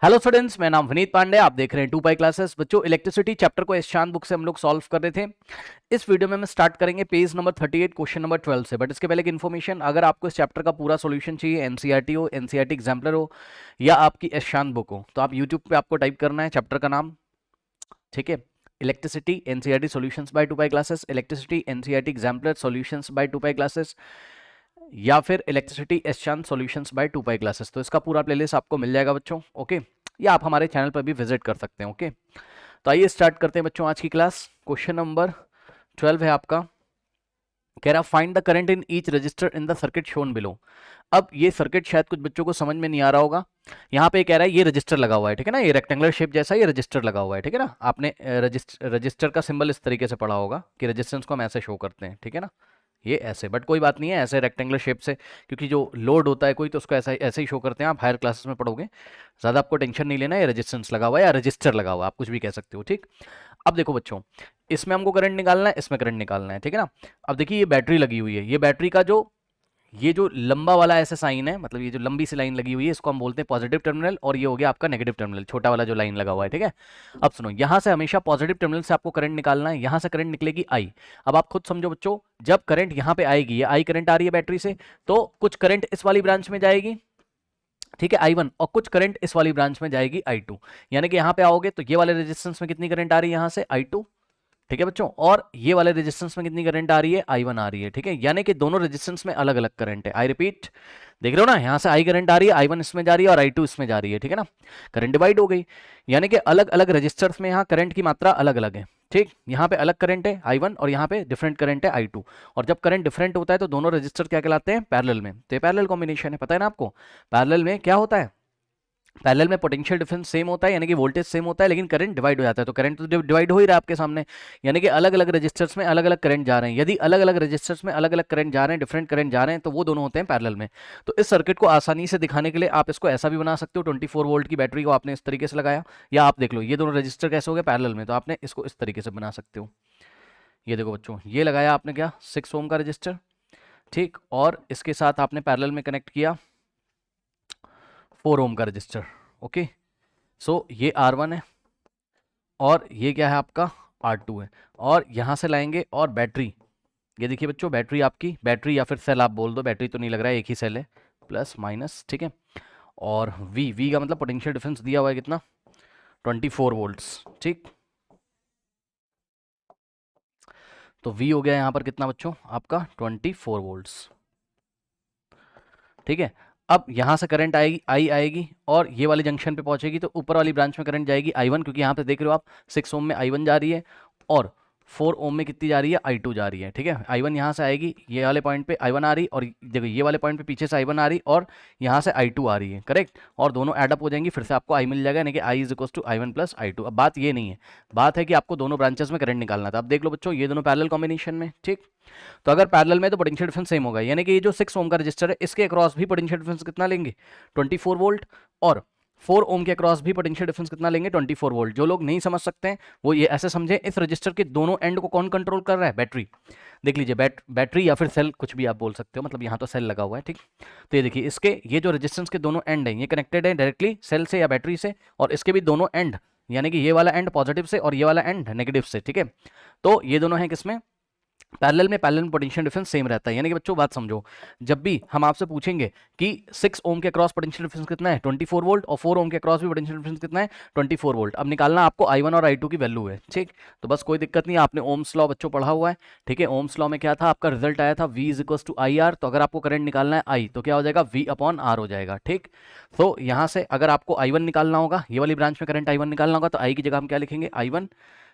Hello students, मैं नाम विनीत पांडे। आप देख रहे हैं 2 पाई क्लासेस। बच्चों, इलेक्ट्रिसिटी चैप्टर को ईशान बुक से हम लोग सॉल्व कर रहे थे। इस वीडियो में हम स्टार्ट करेंगे पेज नंबर 38 क्वेश्चन नंबर 12 से। बट इसके पहले एक इन्फॉर्मेशन, अगर आपको इस चैप्टर का पूरा सॉल्यूशन चाहिए, एनसीईआरटी हो, एनसीईआरटी एग्जाम्पलर हो या आपकी ईशान बुक हो, तो आप यूट्यूब पे आपको टाइप करना है चैप्टर का नाम, ठीक है, electricity NCERT solutions by 2 pi classes, electricity NCERT exemplar solutions by 2 pi classes, या फिर electricity Ishan solutions by 2 pi classes. तो इसका पूरा प्लेलिस्ट आपको मिल जाएगा बच्चों, ओके। या आप हमारे चैनल पर भी विजिट कर सकते हैं, ओके। तो आइए स्टार्ट करते हैं बच्चों आज की क्लास। क्वेश्चन नंबर 12 है आपका, कह रहा find the current in each resistor in the circuit shown below. अब ये सर्किट शायद कुछ बच्चों को समझ में नहीं आ रहा होगा। यहाँ पे कह रहा है ये रजिस्टर लगा हुआ है, ठीक है ना, ये रेक्टेंगुलर शेप जैसा ये रजिस्टर लगा हुआ है, ठीक है ना। आपने रजिस्टर का सिंबल इस तरीके से पढ़ा होगा कि रजिस्टेंस को हम ऐसे शो करते हैं, ठीक है ना, ये ऐसे। बट कोई बात नहीं है, ऐसे रेक्टेंगुलर शेप से, क्योंकि जो लोड होता है कोई तो उसको ऐसा ऐसे ही शो करते हैं। आप हायर क्लासेस में पढ़ोगे, ज़्यादा आपको टेंशन नहीं लेना है। रेजिस्टेंस लगा हुआ है या रजिस्टर लगा हुआ है, आप कुछ भी कह सकते हो, ठीक। अब देखो बच्चों, इसमें हमको करंट निकालना है, इसमें करंट निकालना है, ठीक है ना। अब देखिए ये बैटरी लगी हुई है, ये बैटरी का जो ये जो लंबा वाला ऐसा साइन है, मतलब ये जो लंबी सी लाइन लगी हुई है, इसको हम बोलते हैं पॉजिटिव टर्मिनल, और ये हो गया आपका नेगेटिव टर्मिनल, छोटा वाला जो लाइन लगा हुआ है, ठीक है। अब सुनो, यहां से हमेशा पॉजिटिव टर्मिनल से आपको करंट निकालना है, यहां से करंट निकलेगी आई। अब आप खुद समझो बच्चों, जब करंट यहां पे आएगी, ये आई करंट आ रही है बैटरी से, तो कुछ करंट इस वाली ब्रांच में जाएगी, ठीक है, I1, और कुछ करंट इस वाली ब्रांच में जाएगी I2। यानी कि यहां पे आओगे तो ये वाले रेजिस्टेंस में कितनी करंट आ रही है, यहां से I2, ठीक है बच्चों, और ये वाले रेजिस्टेंस में कितनी करंट आ रही है, I1 आ रही है, ठीक है। यानी कि दोनों रेजिस्टेंस में अलग अलग करंट है। आई रिपीट, देख रहे हो ना, यहां से आई करंट आ रही है, I1 इसमें जा रही है और I2 इसमें जा रही है, ठीक है ना। करंट डिवाइड हो गई, यानी कि अलग अलग रजिस्टर्स में यहाँ करंट की मात्रा अलग अलग है, ठीक। यहाँ पे अलग करंट है I1 और यहाँ पे डिफरेंट करंट है I2। और जब करंट डिफरेंट होता है तो दोनों रजिस्टर क्या कहलाते हैं, पैरेलल में। तो ये पैरेलल कॉम्बिनेशन है, पता है ना आपको। पैरेलल में क्या होता है, पैरेलल में पोटेंशियल डिफरेंस सेम होता है, यानी कि वोल्टेज सेम होता है, लेकिन करंट डिवाइड हो जाता है। तो करंट तो डिवाइड हो ही रहा है आपके सामने, यानी कि अलग अलग रजिस्टर्स में अलग अलग करंट जा रहे हैं। यदि अलग अलग रजिस्टर्स में अलग अलग करंट जा रहे हैं, डिफरेंट करंट जा रहे हैं, तो वो दोनों होते हैं पैरेलल में। तो इस सर्किट को आसानी से दिखाने के लिए आप इसको ऐसा भी बना सकते हो, 24 वोल्ट की बैटरी को आपने इस तरीके से लगाया, या आप देख लो ये दोनों रजिस्टर कैसे हो गए पैरेलल में, तो आपने इसको इस तरीके से बना सकते हो। ये देखो बच्चों, ये लगाया आपने क्या, 6 ओम का रजिस्टर, ठीक, और इसके साथ आपने पैरेलल में कनेक्ट किया 4 ओम का रजिस्टर, ओके। सो ये R1 है और ये क्या है आपका R2 है, और यहां से लाएंगे और बैटरी, ये देखिए बच्चों, बैटरी आपकी, बैटरी या फिर सेल आप बोल दो, बैटरी तो नहीं लग रहा है, एक ही सेल है, प्लस माइनस, ठीक है। और V का मतलब पोटेंशियल डिफरेंस दिया हुआ है कितना, 24 वोल्ट्स, ठीक। तो V हो गया यहाँ पर कितना बच्चों, आपका 24 वोल्ट्स, ठीक है। अब यहां से करंट आएगी, आई आएगी, और ये वाली जंक्शन पे पहुंचेगी तो ऊपर वाली ब्रांच में करंट जाएगी I1, क्योंकि यहाँ पे देख रहे हो आप 6 ओम में I1 जा रही है, और 4 ओम में कितनी जा रही है, I2 जा रही है, ठीक है। I1 यहाँ से आएगी, ये वाले पॉइंट पे I1 आ रही, और देखो ये वाले पॉइंट पे पीछे से I1 आ रही, और यहाँ से I2 आ रही है, करेक्ट। और दोनों एडअप हो जाएंगी, फिर से आपको I मिल जाएगा, यानी कि I is equal to I1 plus I2। अब बात ये नहीं है, बात है कि आपको दोनों ब्रांचेस में करंट निकालना था। अब देख लो बच्चों, ये दोनों पैरेलल कॉम्बिनेशन में, ठीक। तो अगर पैरेलल में तो पोटेंशियल डिफरेंस सेम होगा, यानी कि ये जो 6 ओम का रजिस्टर है, इसके अक्रॉस भी पोटेंशियल डिफरेंस कितना लेंगे, 24 वोल्ट, और 4 ओम के अक्रॉस भी पोटेंशियल डिफरेंस कितना लेंगे, 24 वोल्ट। जो लोग नहीं समझ सकते हैं वो ये ऐसे समझें, इस रजिस्टर के दोनों एंड को कौन कंट्रोल कर रहा है, बैटरी। देख लीजिए, बैटरी या फिर सेल, कुछ भी आप बोल सकते हो, मतलब यहाँ तो सेल लगा हुआ है, ठीक। तो ये देखिए, इसके ये जो रेजिस्टेंस के दोनों एंड हैं, ये कनेक्टेड है डायरेक्टली सेल से या बैटरी से, और इसके भी दोनों एंड, यानी कि ये वाला एंड पॉजिटिव से और ये वाला एंड नेगेटिव से, ठीक है। तो ये दोनों हैं किसमें, पैरेलल में। पैरेलल में पोटेंशियल डिफरेंस सेम रहता है, यानी कि बच्चों बात समझो, जब भी हम आपसे पूछेंगे कि 6 ओम के क्रॉस पोटेंशियल डिफरेंस कितना है, 24 वोल्ट, और 4 ओम के क्रॉस भी पोटेंशियल डिफरेंस कितना है, 24 वोल्ट। अब निकालना आपको I1 और I2 की वैल्यू है, ठीक। तो बस कोई दिक्कत नहीं, आपने ओम्स लॉ बच्चों पढ़ा हुआ है, ठीक है। ओम्स लॉ में क्या था, आपका रिजल्ट आया था V is equal to IR। तो अगर आपको करंट निकालना है I, तो क्या हो जाएगा, V अपॉन R हो जाएगा, ठीक। तो यहाँ से अगर आपको I1 निकालना होगा, ये वाली ब्रांच में करंट I1 निकालना होगा, तो I की जगह हम क्या लिखेंगे, I1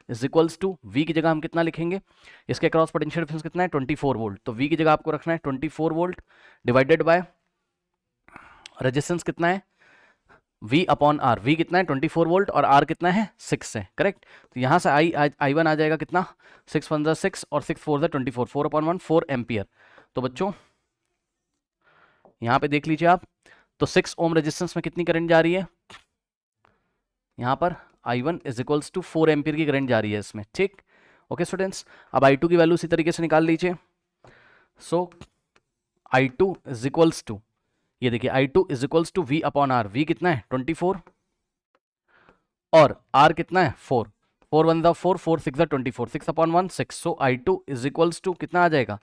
is equals to V की जगह हम कितना लिखेंगे, इसके क्रॉस पोटेंशियल डिफरेंस कितना है, 24 वोल्ट। तो V की जगह आपको रखना है 24 वोल्ट डिवाइडेड बाय रेजिस्टेंस कितना है, V अपॉन R। V कितना है, 24 वोल्ट, और R कितना है, 6 है, करेक्ट। तो यहाँ से I1 आ जाएगा कितना, 6 1 6 और 6 4 24, 4 अपॉन 1 4 एम्पियर। तो बच्चों यहाँ पे देख लीजिए आप, तो 6 ओम रेजिस्टेंस में कितनी करंट जा रही है, यहाँ पर I1 is equals to 4 ampere की करंट जा रही है इसमें, ठीक। ओके स्टूडेंट्स, अब I2 की वैल्यू इसी तरीके से निकाल लीजिए। सो I2 इज इक्वल्स टू, ये देखिए I2 is equals to V upon R। V कितना है, 24, और R कितना है 4, 4 1 दा 4, 4 6 दा 24, 6 upon 1 6, so I2 is equals to कितना आ जाएगा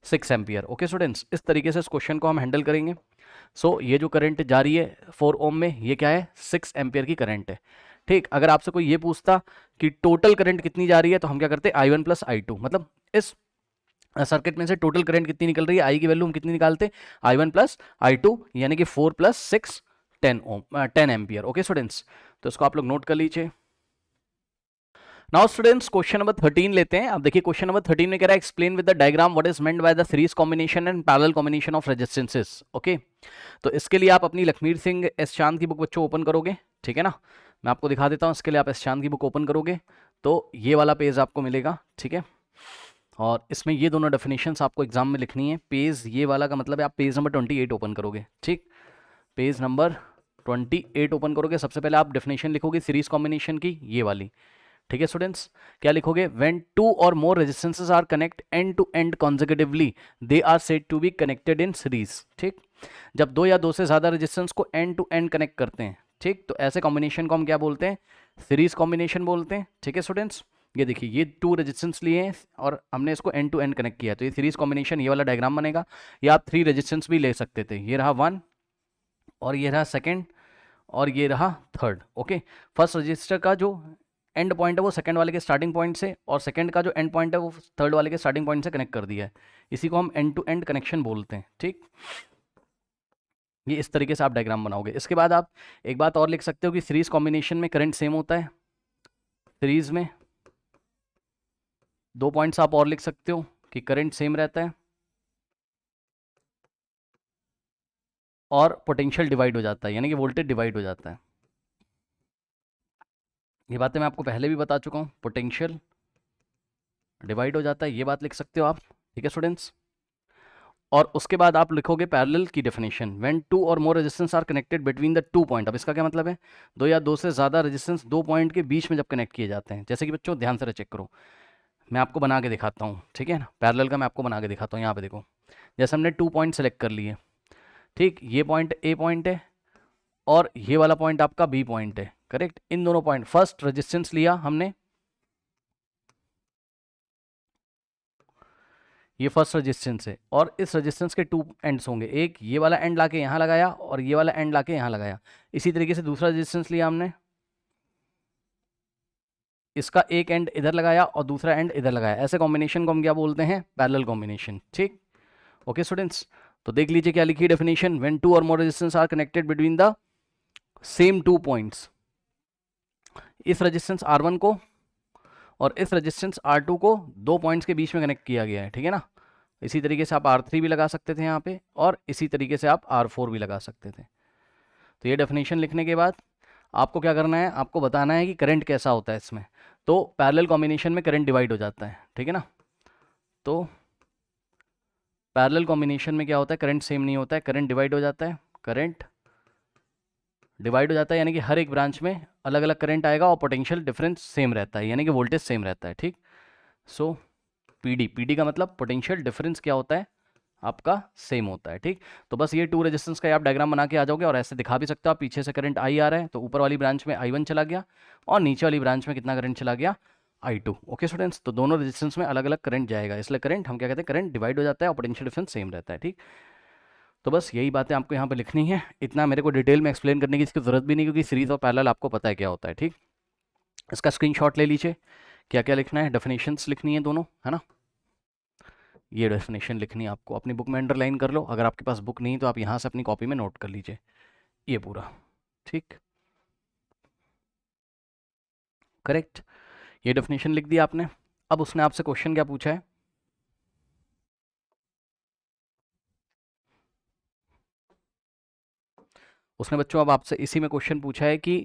6 एम्पियर। ओके स्टूडेंट्स, इस तरीके से इस क्वेश्चन को हम हैंडल करेंगे। सो ये जो करंट जा रही है 4 ओम में, ये क्या है 6 एम्पियर की करंट है। ठीक, अगर आपसे कोई ये पूछता कि टोटल करंट कितनी जा रही है, तो हम क्या करते I1 प्लस I2, मतलब इस सर्किट में से टोटल करंट कितनी निकल रही है, आई की वैल्यू हम कितनी निकालते I1 प्लस I2, यानी कि 4 प्लस 6 10 ओम 10 एम्पियर। ओके स्टूडेंट्स, तो इसको आप लोग नोट कर लीजिए। नाउ स्टूडेंट्स क्वेश्चन नंबर 13 लेते हैं। अब देखिए क्वेश्चन नंबर 13 में कह रहा है explain with the diagram what is meant by the series combination and parallel combination of resistances. Okay, तो इसके लिए आप अपनी लखमीर सिंह एस चांद की बुक बच्चों ओपन करोगे, ठीक है ना। मैं आपको दिखा देता हूँ, इसके लिए आप एस चांद की बुक ओपन करोगे तो ये वाला पेज आपको मिलेगा, ठीक है। और इसमें ये दोनों डेफिनेशंस आपको एग्जाम में लिखनी है। पेज ये वाला का मतलब है आप पेज नंबर 28 ओपन करोगे, ठीक। पेज नंबर 28 ओपन करोगे, सबसे पहले आप डेफिनेशन लिखोगे सीरीज कॉम्बिनेशन की, ये वाली, ठीक है स्टूडेंट्स। क्या लिखोगे, when two or more resistances are connect end to end consecutively they are said to be connected in series. ठीक, जब दो या दो से ज्यादा रेजिस्टेंस को एंड टू एंड कनेक्ट करते हैं, ठीक, तो ऐसे कॉम्बिनेशन को हम क्या बोलते हैं, सीरीज कॉम्बिनेशन बोलते हैं। ठीक है स्टूडेंट्स, ये देखिए ये टू रेजिस्टेंस लिए हैं और हमने इसको एंड टू एंड कनेक्ट किया, तो ये सीरीज कॉम्बिनेशन, ये वाला डायग्राम बनेगा। या आप 3 रेजिस्टेंस भी ले सकते थे, ये रहा 1 और ये रहा सेकेंड और ये रहा थर्ड। ओके, फर्स्ट रजिस्टर का जो एंड पॉइंट है वो सेकंड वाले के स्टार्टिंग पॉइंट से, और सेकंड का जो एंड पॉइंट है वो थर्ड वाले के स्टार्टिंग पॉइंट से कनेक्ट कर दिया है। इसी को हम एंड टू एंड कनेक्शन बोलते हैं। ठीक, ये इस तरीके से आप डायग्राम बनाओगे। इसके बाद आप एक बात और लिख सकते हो कि सीरीज कॉम्बिनेशन में करंट सेम होता है। सीरीज में 2 पॉइंट्स आप और लिख सकते हो कि करंट सेम रहता है और पोटेंशियल डिवाइड हो जाता है, यानी कि वोल्टेज डिवाइड हो जाता है। ये बातें मैं आपको पहले भी बता चुका हूँ, पोटेंशियल डिवाइड हो जाता है, ये बात लिख सकते हो आप। ठीक है स्टूडेंट्स, और उसके बाद आप लिखोगे पैरेलल की definition, when two or more resistance R connected between the 2 point. अब इसका क्या मतलब है, दो या दो से ज़्यादा रेजिस्टेंस 2 पॉइंट के बीच में जब कनेक्ट किए जाते हैं। जैसे कि बच्चों ध्यान से चेक करो, मैं आपको बना के दिखाता हूँ, ठीक है ना, पैरेलल का मैं आपको बना के दिखाता हूँ। यहाँ पे देखो, जैसे हमने 2 पॉइंट सेलेक्ट कर लिए, ठीक, ये पॉइंट ए पॉइंट है और ये वाला पॉइंट आपका बी पॉइंट है, करेक्ट। इन दोनों पॉइंट, फर्स्ट रेजिस्टेंस लिया हमने, ये फर्स्ट रेजिस्टेंस है और इस रेजिस्टेंस के 2 एंड्स होंगे, एक ये वाला एंड लाके यहाँ लगाया और ये वाला एंड लाके यहाँ लगाया। इसी तरीके से दूसरा रेजिस्टेंस लिया हमने, इसका एक एंड इधर लगाया और दूसरा एंड इधर लगाया। ऐसे कॉम्बिनेशन को हम क्या बोलते हैं, पैरेलल कॉम्बिनेशन। ठीक, ओके स्टूडेंट्स, तो देख लीजिए क्या लिखी definition, when two or more resistance R connected between the same 2 points. इस रेजिस्टेंस R1 को और इस रेजिस्टेंस R2 को 2 पॉइंट्स के बीच में कनेक्ट किया गया है, ठीक है ना। इसी तरीके से आप R3 भी लगा सकते थे यहाँ पे, और इसी तरीके से आप R4 भी लगा सकते थे। तो ये डेफिनेशन लिखने के बाद आपको क्या करना है, आपको बताना है कि करंट कैसा होता है इसमें। तो पैरेलल कॉम्बिनेशन में करंट डिवाइड हो जाता है, ठीक है ना। तो पैरेलल कॉम्बिनेशन में क्या होता है, करंट सेम नहीं होता है, करंट डिवाइड हो जाता है। करंट डिवाइड हो जाता है यानी कि हर एक ब्रांच में अलग अलग करंट आएगा और पोटेंशियल डिफरेंस सेम रहता है, यानी कि वोल्टेज सेम रहता है। ठीक, सो पीडी का मतलब पोटेंशियल डिफरेंस क्या होता है, आपका सेम होता है। ठीक, तो बस ये 2 रेजिस्टेंस का आप डायग्राम बना के आ जाओगे और ऐसे दिखा भी सकते हो आप, पीछे से करंट आई आ रहा है तो ऊपर वाली ब्रांच में I1 चला गया और नीचे वाली ब्रांच में कितना करंट चला गया, I2। ओके स्टूडेंट्स, तो दोनों रेजिस्टेंस में अलग अलग करंट जाएगा, इसलिए करंट हम क्या कहते हैं, करंट डिवाइड हो जाता है और पोटेंशियल डिफरेंस सेम रहता है। ठीक, तो बस यही बातें आपको यहाँ पे लिखनी है, इतना मेरे को डिटेल में एक्सप्लेन करने की इसकी जरूरत भी नहीं, क्योंकि सीरीज और पैरेलल आपको पता है क्या होता है। ठीक, इसका स्क्रीनशॉट ले लीजिए, क्या क्या लिखना है, डेफिनेशंस लिखनी है दोनों, है ना। ये डेफिनेशन लिखनी है आपको, अपनी बुक में अंडरलाइन कर लो, अगर आपके पास बुक नहीं तो आप यहाँ से अपनी कॉपी में नोट कर लीजिए ये पूरा। ठीक, करेक्ट, ये डेफिनेशन लिख दिया आपने। अब उसने आपसे क्वेश्चन क्या पूछा है, उसने बच्चों अब आपसे इसी में क्वेश्चन पूछा है कि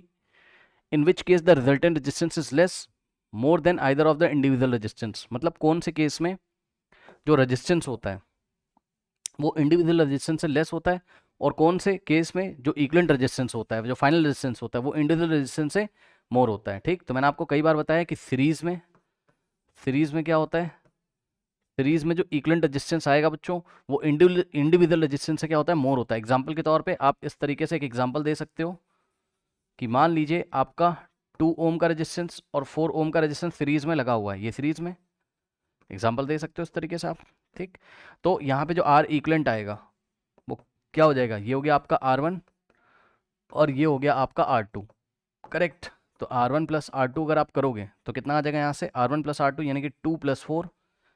in which case the resultant resistance is less more than either of the individual resistance. मतलब कौन से केस में जो रेजिस्टेंस होता है वो इंडिविजुअल रेजिस्टेंस से लेस होता है, और कौन से केस में जो इक्विवेलेंट रेजिस्टेंस होता है, जो फाइनल रेजिस्टेंस होता है, वो इंडिविजुअल रेजिस्टेंस से मोर होता है। ठीक, तो मैंने आपको कई बार बताया कि सीरीज में क्या होता है, सीरीज में जो इक्विवेलेंट रेजिस्टेंस आएगा बच्चों वो इंडिविजुअल रेजिस्टेंस से क्या होता है, मोर होता है। एग्जांपल के तौर पे आप इस तरीके से एक एग्जांपल दे सकते हो कि मान लीजिए आपका 2 ओम का रेजिस्टेंस और 4 ओम का रेजिस्टेंस सीरीज में लगा हुआ है, ये सीरीज में एग्जांपल दे सकते हो इस तरीके से आप। ठीक, तो यहाँ पे जो आर इक्वलेंट आएगा वो क्या हो जाएगा, ये हो गया आपका R1 और ये हो गया आपका R2, करेक्ट। तो R1 प्लस R2 अगर आप करोगे तो कितना आ जाएगा यहाँ से, R1 प्लस R2 यानी कि 2 प्लस 4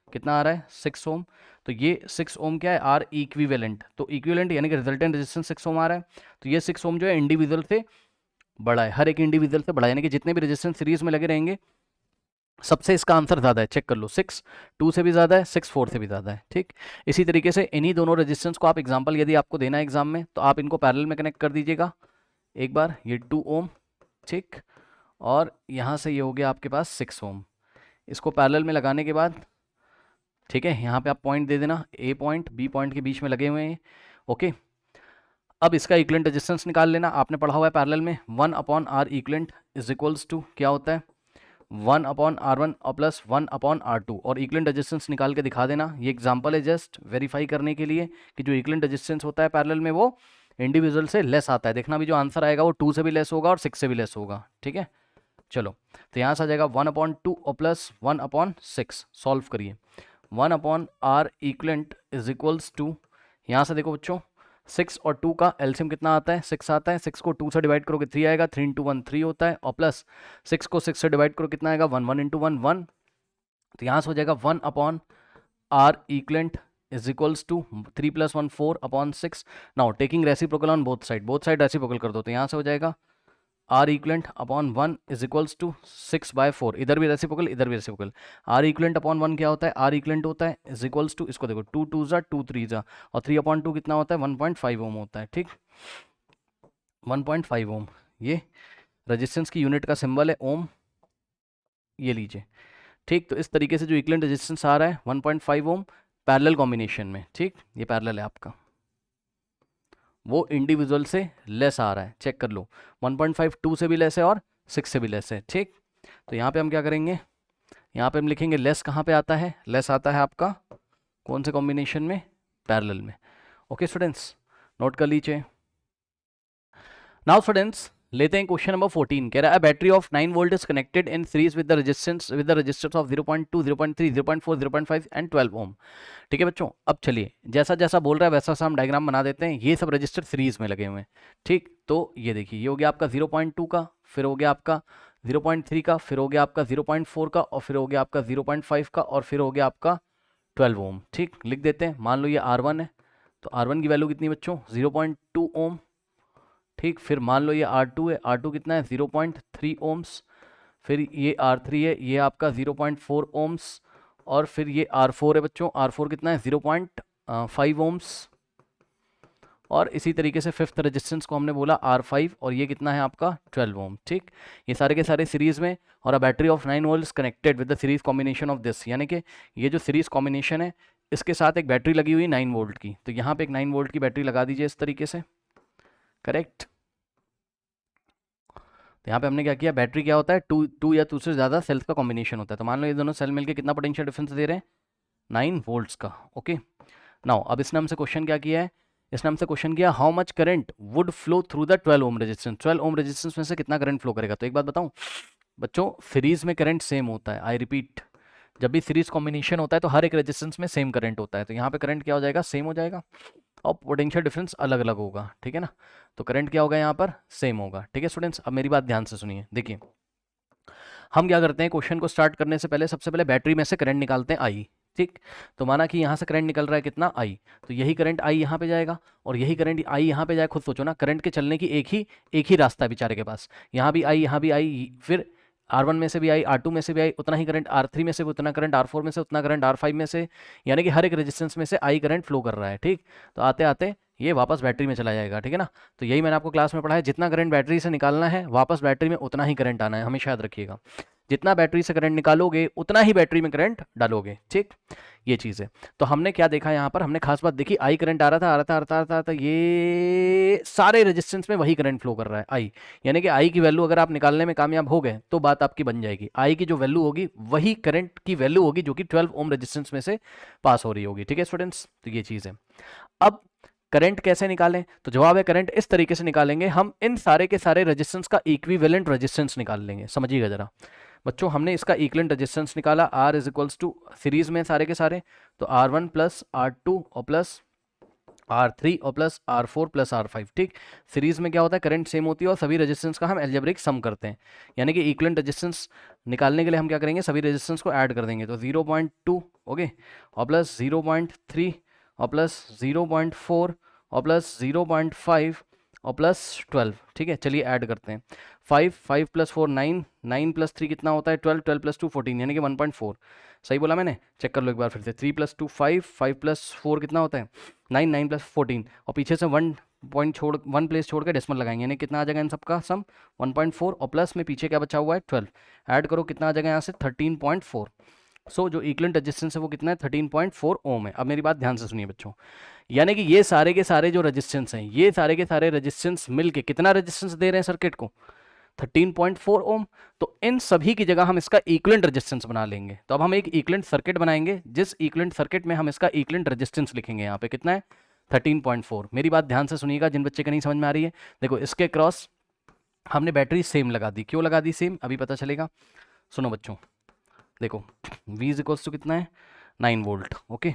कितना आ रहा है 6 ओम। तो ये 6 ओम क्या है, आर इक्विवेलेंट, तो इक्विवेलेंट यानी कि रिजल्टेंट रेजिस्टेंस 6 ओम आ रहा है। तो ये 6 ओम जो है इंडिविजुअल से बड़ा है, हर एक इंडिविजुअल से बड़ा है, यानी कि जितने भी रेजिस्टेंस सीरीज में लगे रहेंगे सबसे इसका आंसर ज़्यादा है, चेक कर लो, 6 2 से भी ज़्यादा है, 6 4 से भी ज़्यादा है। ठीक, इसी तरीके से इन्हीं दोनों रेजिस्टेंस को आप एग्जांपल यदि आपको देना है एग्जाम में तो आप इनको पैरेलल में कनेक्ट कर दीजिएगा एक बार, ये 2 ओम, ठीक, और यहाँ से ये हो गया आपके पास 6 ओम। इसको पैरेलल में लगाने के बाद, ठीक है, यहाँ पे आप पॉइंट दे देना, ए पॉइंट बी पॉइंट के बीच में लगे हुए हैं, ओके। अब इसका इक्विवेलेंट रेजिस्टेंस निकाल लेना, आपने पढ़ा हुआ है पैरेलल में 1 upon R equivalent is equals to क्या होता है 1 अपॉन R1 और प्लस 1 अपॉन R2, और इक्विवेलेंट रेजिस्टेंस निकाल के दिखा देना। ये एग्जांपल है जस्ट वेरीफाई करने के लिए कि जो इक्विवेलेंट रेजिस्टेंस होता है पैरेलल में वो इंडिविजुअल से लेस आता है। देखना भी जो आंसर आएगा वो 2 से भी लेस होगा और 6 से भी लेस होगा, ठीक है। चलो, तो यहाँ से आ जाएगा 1 अपॉन 2 और प्लस 1 अपॉन 6, सॉल्व करिए। 1 upon R equivalent is equals to, यहाँ से देखो बच्चों 6 और 2 का एलसीएम कितना आता है 6 आता है, 6 को 2 से डिवाइड करोगे 3 आएगा, 3 इंटू 1 3 होता है, और प्लस 6 को 6 से डिवाइड करो कितना आएगा 1 1 इंटू 1 1। तो यहाँ से हो जाएगा 1 upon R equivalent is equals to 3 plus 1 4 upon 6। Now taking reciprocal on both side reciprocal कर दो, तो यहाँ से हो जाएगा R equivalent upon 1 is equals to 6/4, इधर भी रेसिप्रोकल इधर भी रेसिप्रोकल। R इक्विवेलेंट अपॉन 1 क्या होता है, R इक्विवेलेंट होता है इज इक्वल्स टू, इसको देखो 2 2 2 3 जा, और 3 अपॉन 2 कितना होता है 1.5 ओम होता है, ठीक, 1.5 ओम। ये रेजिस्टेंस की यूनिट का सिंबल है ओम, ये लीजिए, ठीक। तो इस तरीके से जो इक्विवेलेंट रेजिस्टेंस आ रहा है 1.5 ओम पैरेलल कॉम्बिनेशन में, ठीक, ये पैरेलल है आपका, वो इंडिविजुअल से लेस आ रहा है, चेक कर लो 1.5 2 से भी लेस है और 6 से भी लेस है, ठीक। तो यहाँ पे हम क्या करेंगे, यहाँ पे हम लिखेंगे लेस कहाँ पे आता है, लेस आता है आपका कौन से कॉम्बिनेशन में, पैरेलल में। ओके स्टूडेंट्स, नोट कर लीजिए। नाउ स्टूडेंट्स लेते हैं क्वेश्चन नंबर 14, कह रहा है battery of 9 volt is connected in series with the resistors of 0.2 0.3 0.4 0.5 and 12 ohm. ठीक है बच्चों, अब चलिए जैसा जैसा बोल रहा है वैसा सा हम डायग्राम बना देते हैं। ये सब रजिस्टर सीरीज में लगे हुए हैं, ठीक। तो ये देखिए, ये हो गया आपका 0.2 का, फिर हो गया आपका 0.3 का, फिर हो गया आपका 0.4 का, और फिर हो गया आपका 0.5 का, और फिर हो गया आपका 12 ओम, ठीक। लिख देते हैं, मान लो ये R1 है, तो R1 की वैल्यू कितनी बच्चों 0.2 ओम, ठीक। फिर मान लो ये R2 है, R2 कितना है 0.3 ओम्स, फिर ये R3 है, ये आपका 0.4 ओम्स, और फिर ये R4 है बच्चों, R4 कितना है 0.5 ओम्स, और इसी तरीके से फिफ्थ रेजिस्टेंस को हमने बोला R5, और ये कितना है आपका 12 ओम, ठीक। ये सारे के सारे सीरीज में, और a battery of 9 volt connected with the series combination of this, यानी कि ये जो सीरीज कॉम्बिनेशन है इसके साथ एक बैटरी लगी हुई 9 वोल्ट की, तो यहाँ पे एक 9 वोल्ट की बैटरी लगा दीजिए इस तरीके से, करेक्ट। तो यहाँ पे हमने क्या किया, बैटरी क्या होता है टू या टू से ज़्यादा सेल्स का कॉम्बिनेशन होता है, तो मान लो ये दोनों सेल मिलकर कितना पोटेंशियल डिफरेंस दे रहे हैं 9 वोल्ट्स का, ओके। नाउ अब इसने हमसे क्वेश्चन क्या किया है, इसने हमसे क्वेश्चन किया how much current would flow through the 12 ohm resistance, 12 ohm resistance में से कितना करंट फ्लो करेगा। तो एक बात बताऊं बच्चों, सीरीज में करंट सेम होता है, आई रिपीट, जब भी सीरीज कॉम्बिनेशन होता है तो हर एक रेजिस्टेंस में सेम करंट होता है, तो यहाँ पे करंट क्या हो जाएगा सेम हो जाएगा, और पोटेंशियल डिफरेंस अलग अलग होगा, ठीक है ना। तो करंट क्या होगा यहाँ पर सेम होगा, ठीक है स्टूडेंट्स। अब मेरी बात ध्यान से सुनिए, देखिए हम क्या करते हैं, क्वेश्चन को स्टार्ट करने से पहले सबसे पहले बैटरी में से करंट निकालते हैं आई, ठीक। तो माना कि यहाँ से करंट निकल रहा है कितना आई, तो यही करंट आई यहाँ पे जाएगा और यही करंट आई यहाँ पे जाए। खुद सोचो ना, करंट के चलने की एक ही रास्ता है बेचारे के पास, यहाँ भी आई यहाँ भी आई, फिर R1 में से भी आई, R2 में से भी आई, उतना ही करंट R3 में से भी उतना करंट, R4 में से उतना करंट, R5 में से, यानी कि हर एक रेजिस्टेंस में से आई करंट फ्लो कर रहा है, ठीक। तो आते आते ये वापस बैटरी में चला जाएगा, ठीक है ना। तो यही मैंने आपको क्लास में पढ़ा है, जितना करंट बैटरी से निकालना है वापस बैटरी में उतना ही करंट आना है, हमेशा याद रखिएगा। जितना बैटरी से करंट निकालोगे उतना ही बैटरी में करंट डालोगे, ठीक। ये चीज़ है। तो हमने क्या देखा यहाँ पर, हमने खास बात देखी, आई करंट आ रहा था, ये सारे रेजिस्टेंस में वही करंट फ्लो कर रहा है आई, यानी कि आई की वैल्यू अगर आप निकालने में कामयाब हो गए तो बात आपकी बन जाएगी। आई की जो वैल्यू होगी वही करंट की वैल्यू होगी जो कि 12 ओम रेजिस्टेंस में से पास हो रही होगी, ठीक है स्टूडेंट्स। तो ये चीज़ है। अब करंट कैसे निकालें? तो जवाब है करंट इस तरीके से निकालेंगे, हम इन सारे के सारे रेजिस्टेंस का इक्विवेलेंट रेजिस्टेंस निकाल लेंगे। समझिएगा जरा बच्चों, हमने इसका इक्विवेलेंट रेजिस्टेंस निकाला, R is equals to series में सारे के सारे, तो R1 प्लस R2 और प्लस R3 और प्लस R4 प्लस R5। ठीक, सीरीज में क्या होता है, करंट सेम होती है और सभी रेजिस्टेंस का हम एल्जेब्रिक सम करते हैं, यानी कि इक्विवेलेंट रेजिस्टेंस निकालने के लिए हम क्या करेंगे, सभी रेजिस्टेंस को ऐड कर देंगे। तो 0.2 ओके और प्लस 0.3 और प्लस 0.4 और प्लस 0.5 और प्लस 12। ठीक है, चलिए ऐड करते हैं। 5 प्लस 4 9, 9 प्लस 3 कितना होता है 12, 12 प्लस 2 14, यानी कि 1.4। सही बोला मैंने, चेक कर लो एक बार फिर से। 3 प्लस 2 5, 5 प्लस 4 कितना होता है 9, 9 प्लस 14 और पीछे से 1 प्लेस छोड़ के डेसिमल लगाएंगे, यानी कितना आ जाएगा इन सबका सम 1.4 और प्लस में पीछे क्या बचा हुआ है 12। ऐड करो कितना आ जाएगा यहाँ से 13.4। सो जो इक्विवेलेंट रेजिस्टेंस है वो कितना है 13.4 ओम है। अब मेरी बात ध्यान से सुनिए बच्चों, यानी कि ये सारे के सारे जो रेजिस्टेंस हैं, ये सारे के सारे रेजिस्टेंस मिलके कितना रेजिस्टेंस दे रहे हैं सर्किट को 13.4 ओम। तो इन सभी की जगह हम इसका इक्विवेलेंट रेजिस्टेंस बना लेंगे। तो अब हम एक इक्विवेलेंट सर्किट बनाएंगे, जिस इक्विवेलेंट सर्किट में हम इसका इक्विवेलेंट रेजिस्टेंस लिखेंगे, यहाँ पे कितना है 13.4। मेरी बात ध्यान से सुनिएगा जिन बच्चे का नहीं समझ में आ रही है। देखो इसके क्रॉस हमने बैटरी सेम लगा दी, क्यों लगा दी सेम अभी पता चलेगा। सुनो बच्चों, देखो V इज इक्वल्स टू कितना है 9 वोल्ट ओके,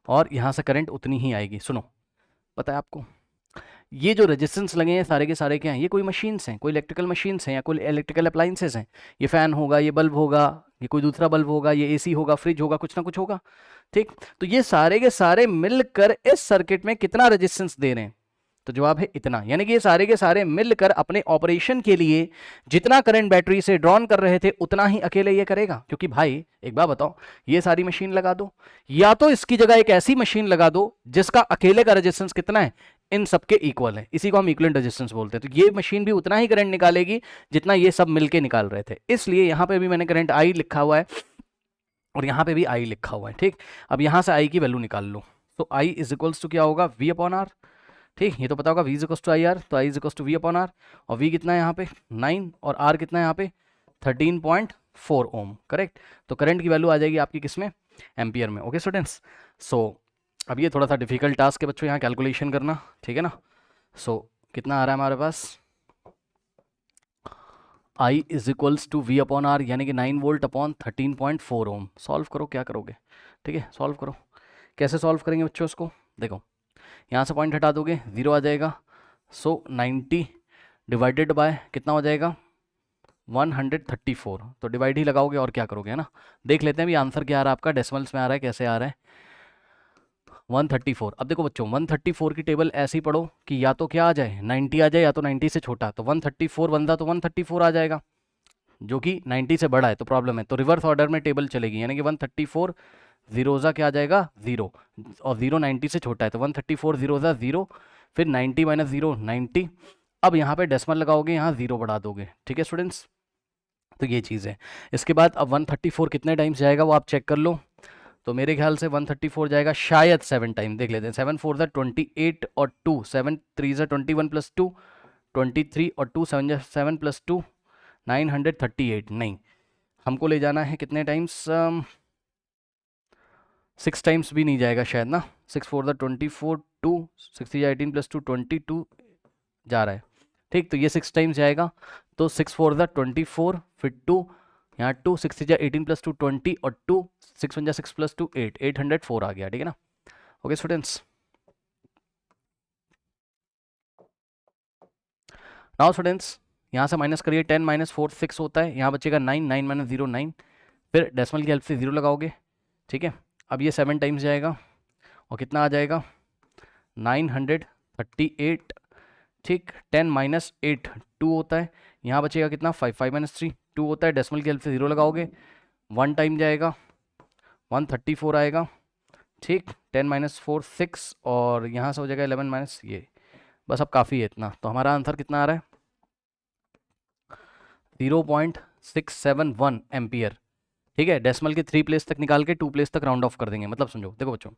और यहाँ से करंट उतनी ही आएगी। सुनो, पता है आपको ये जो रेजिस्टेंस लगे हैं सारे के सारे क्या हैं, ये कोई मशीन्स हैं, कोई इलेक्ट्रिकल मशीन्स हैं या कोई इलेक्ट्रिकल अप्लाइंसेस हैं। ये फैन होगा, ये बल्ब होगा, ये कोई दूसरा बल्ब होगा, ये एसी होगा, फ्रिज होगा, कुछ ना कुछ होगा। ठीक, तो ये सारे के सारे मिलकर इस सर्किट में कितना रेजिस्टेंस दे रहे हैं, तो जवाब है इतना। यानी कि ये सारे के सारे मिलकर अपने ऑपरेशन के लिए जितना करंट बैटरी से ड्रॉन कर रहे थे उतना ही अकेले ये करेगा। क्योंकि भाई एक बात बताओ, ये सारी मशीन लगा दो या तो इसकी जगह एक ऐसी मशीन लगा दो जिसका अकेले का रेजिस्टेंस कितना है इन सबके इक्वल है, इसी को हम इक्विवेलेंट रेजिस्टेंस बोलते हैं। तो ये मशीन भी उतना ही करंट निकालेगी जितना ये सब मिलके निकाल रहे थे। इसलिए यहां पे भी मैंने करंट I लिखा हुआ है और यहां पे भी I लिखा हुआ है। ठीक, अब यहां से I की वैल्यू निकाल लो। तो I इज इक्वल्स टू क्या होगा V/R। ठीक, ये तो पता होगा V is equals to IR, तो I is equals to V/R। और V कितना है यहाँ पे 9 और R कितना है यहाँ पे 13.4 ओम। करेक्ट, तो करंट की वैल्यू आ जाएगी आपकी किसमें, एम्पियर में। ओके स्टूडेंट्स, सो अब ये थोड़ा सा डिफिकल्ट टास्क है बच्चों यहाँ कैलकुलेशन करना, ठीक है ना। सो कितना आ रहा है हमारे पास, I is equals to V/R, यानी कि 9 वोल्ट अपॉन 13.4 ओम। सॉल्व करो, क्या करोगे, ठीक है सॉल्व करो। कैसे सॉल्व करेंगे बच्चों इसको, देखो यहाँ से पॉइंट हटा दोगे 0 आ जाएगा। सो 90 डिवाइडेड बाय कितना हो जाएगा 134, तो डिवाइड ही लगाओगे और क्या करोगे, है ना। देख लेते हैं भी आंसर क्या आ रहा है आपका, डेसिमल्स में आ रहा है कैसे आ रहा है 134। अब देखो बच्चों 134 की टेबल ऐसी पढ़ो कि या तो क्या आ जाए 90 आ जाए या तो 90 से छोटा। तो 134 बनता तो 134 आ जाएगा, जो कि 90 से बड़ा है तो प्रॉब्लम है। तो रिवर्स ऑर्डर में टेबल चलेगी, यानी कि 134 जीरोजा क्या आ जाएगा 0 और 0 90 से छोटा है, तो 134 जीरोजा 0, फिर 90 माइनस 0 90। अब यहाँ पे डेसिमल लगाओगे, यहाँ 0 बढ़ा दोगे, ठीक है स्टूडेंट्स। तो ये चीज़ है। इसके बाद अब 134 कितने टाइम्स जाएगा वो आप चेक कर लो। तो मेरे ख्याल से 134 जाएगा शायद 7 टाइम, देख लेते हैं। 7 4 ज़ा 28 और 2 7 3 ज़ा 21 प्लस 2 23 और 2 7 प्लस 2 938। नहीं, हमको ले जाना है कितने टाइम्स 6 टाइम्स भी नहीं जाएगा शायद ना। 6 4 ज़ा 24 2 6 3 ज़ा 18 प्लस 2 22 जा रहा है, ठीक। तो ये 6 टाइम्स जाएगा, तो 6 4 ज़ा 24 फिर 2 यहाँ 2 6 3 ज़ा 18 प्लस 2 20 और 2 6 1 ज़ा 6 प्लस 2 8 804 आ गया, ठीक है ना। ओके स्टूडेंट्स, नाउ स्टूडेंट्स यहाँ से माइनस करिए 10 माइनस 4 6 होता है, यहाँ बचेगा 9 9 माइनस 0 9, फिर डेसिमल की हेल्प से 0 लगाओगे, ठीक है। अब ये 7 टाइम्स जाएगा और कितना आ जाएगा 938, ठीक। 10 माइनस 8 2 होता है, यहाँ बचेगा कितना 5 5 माइनस 3 2 होता है, डेसिमल की हेल्प से 0 लगाओगे, 1 टाइम जाएगा 134 आएगा, ठीक। 10 माइनस 4 6 और यहाँ से हो जाएगा 11 माइनस ये, बस अब काफ़ी है इतना। तो हमारा आंसर कितना आ रहा है 0.671 एम्पियर, ठीक है। डेसिमल के 3 प्लेस तक निकाल के 2 प्लेस तक राउंड ऑफ कर देंगे। मतलब समझो, देखो बच्चों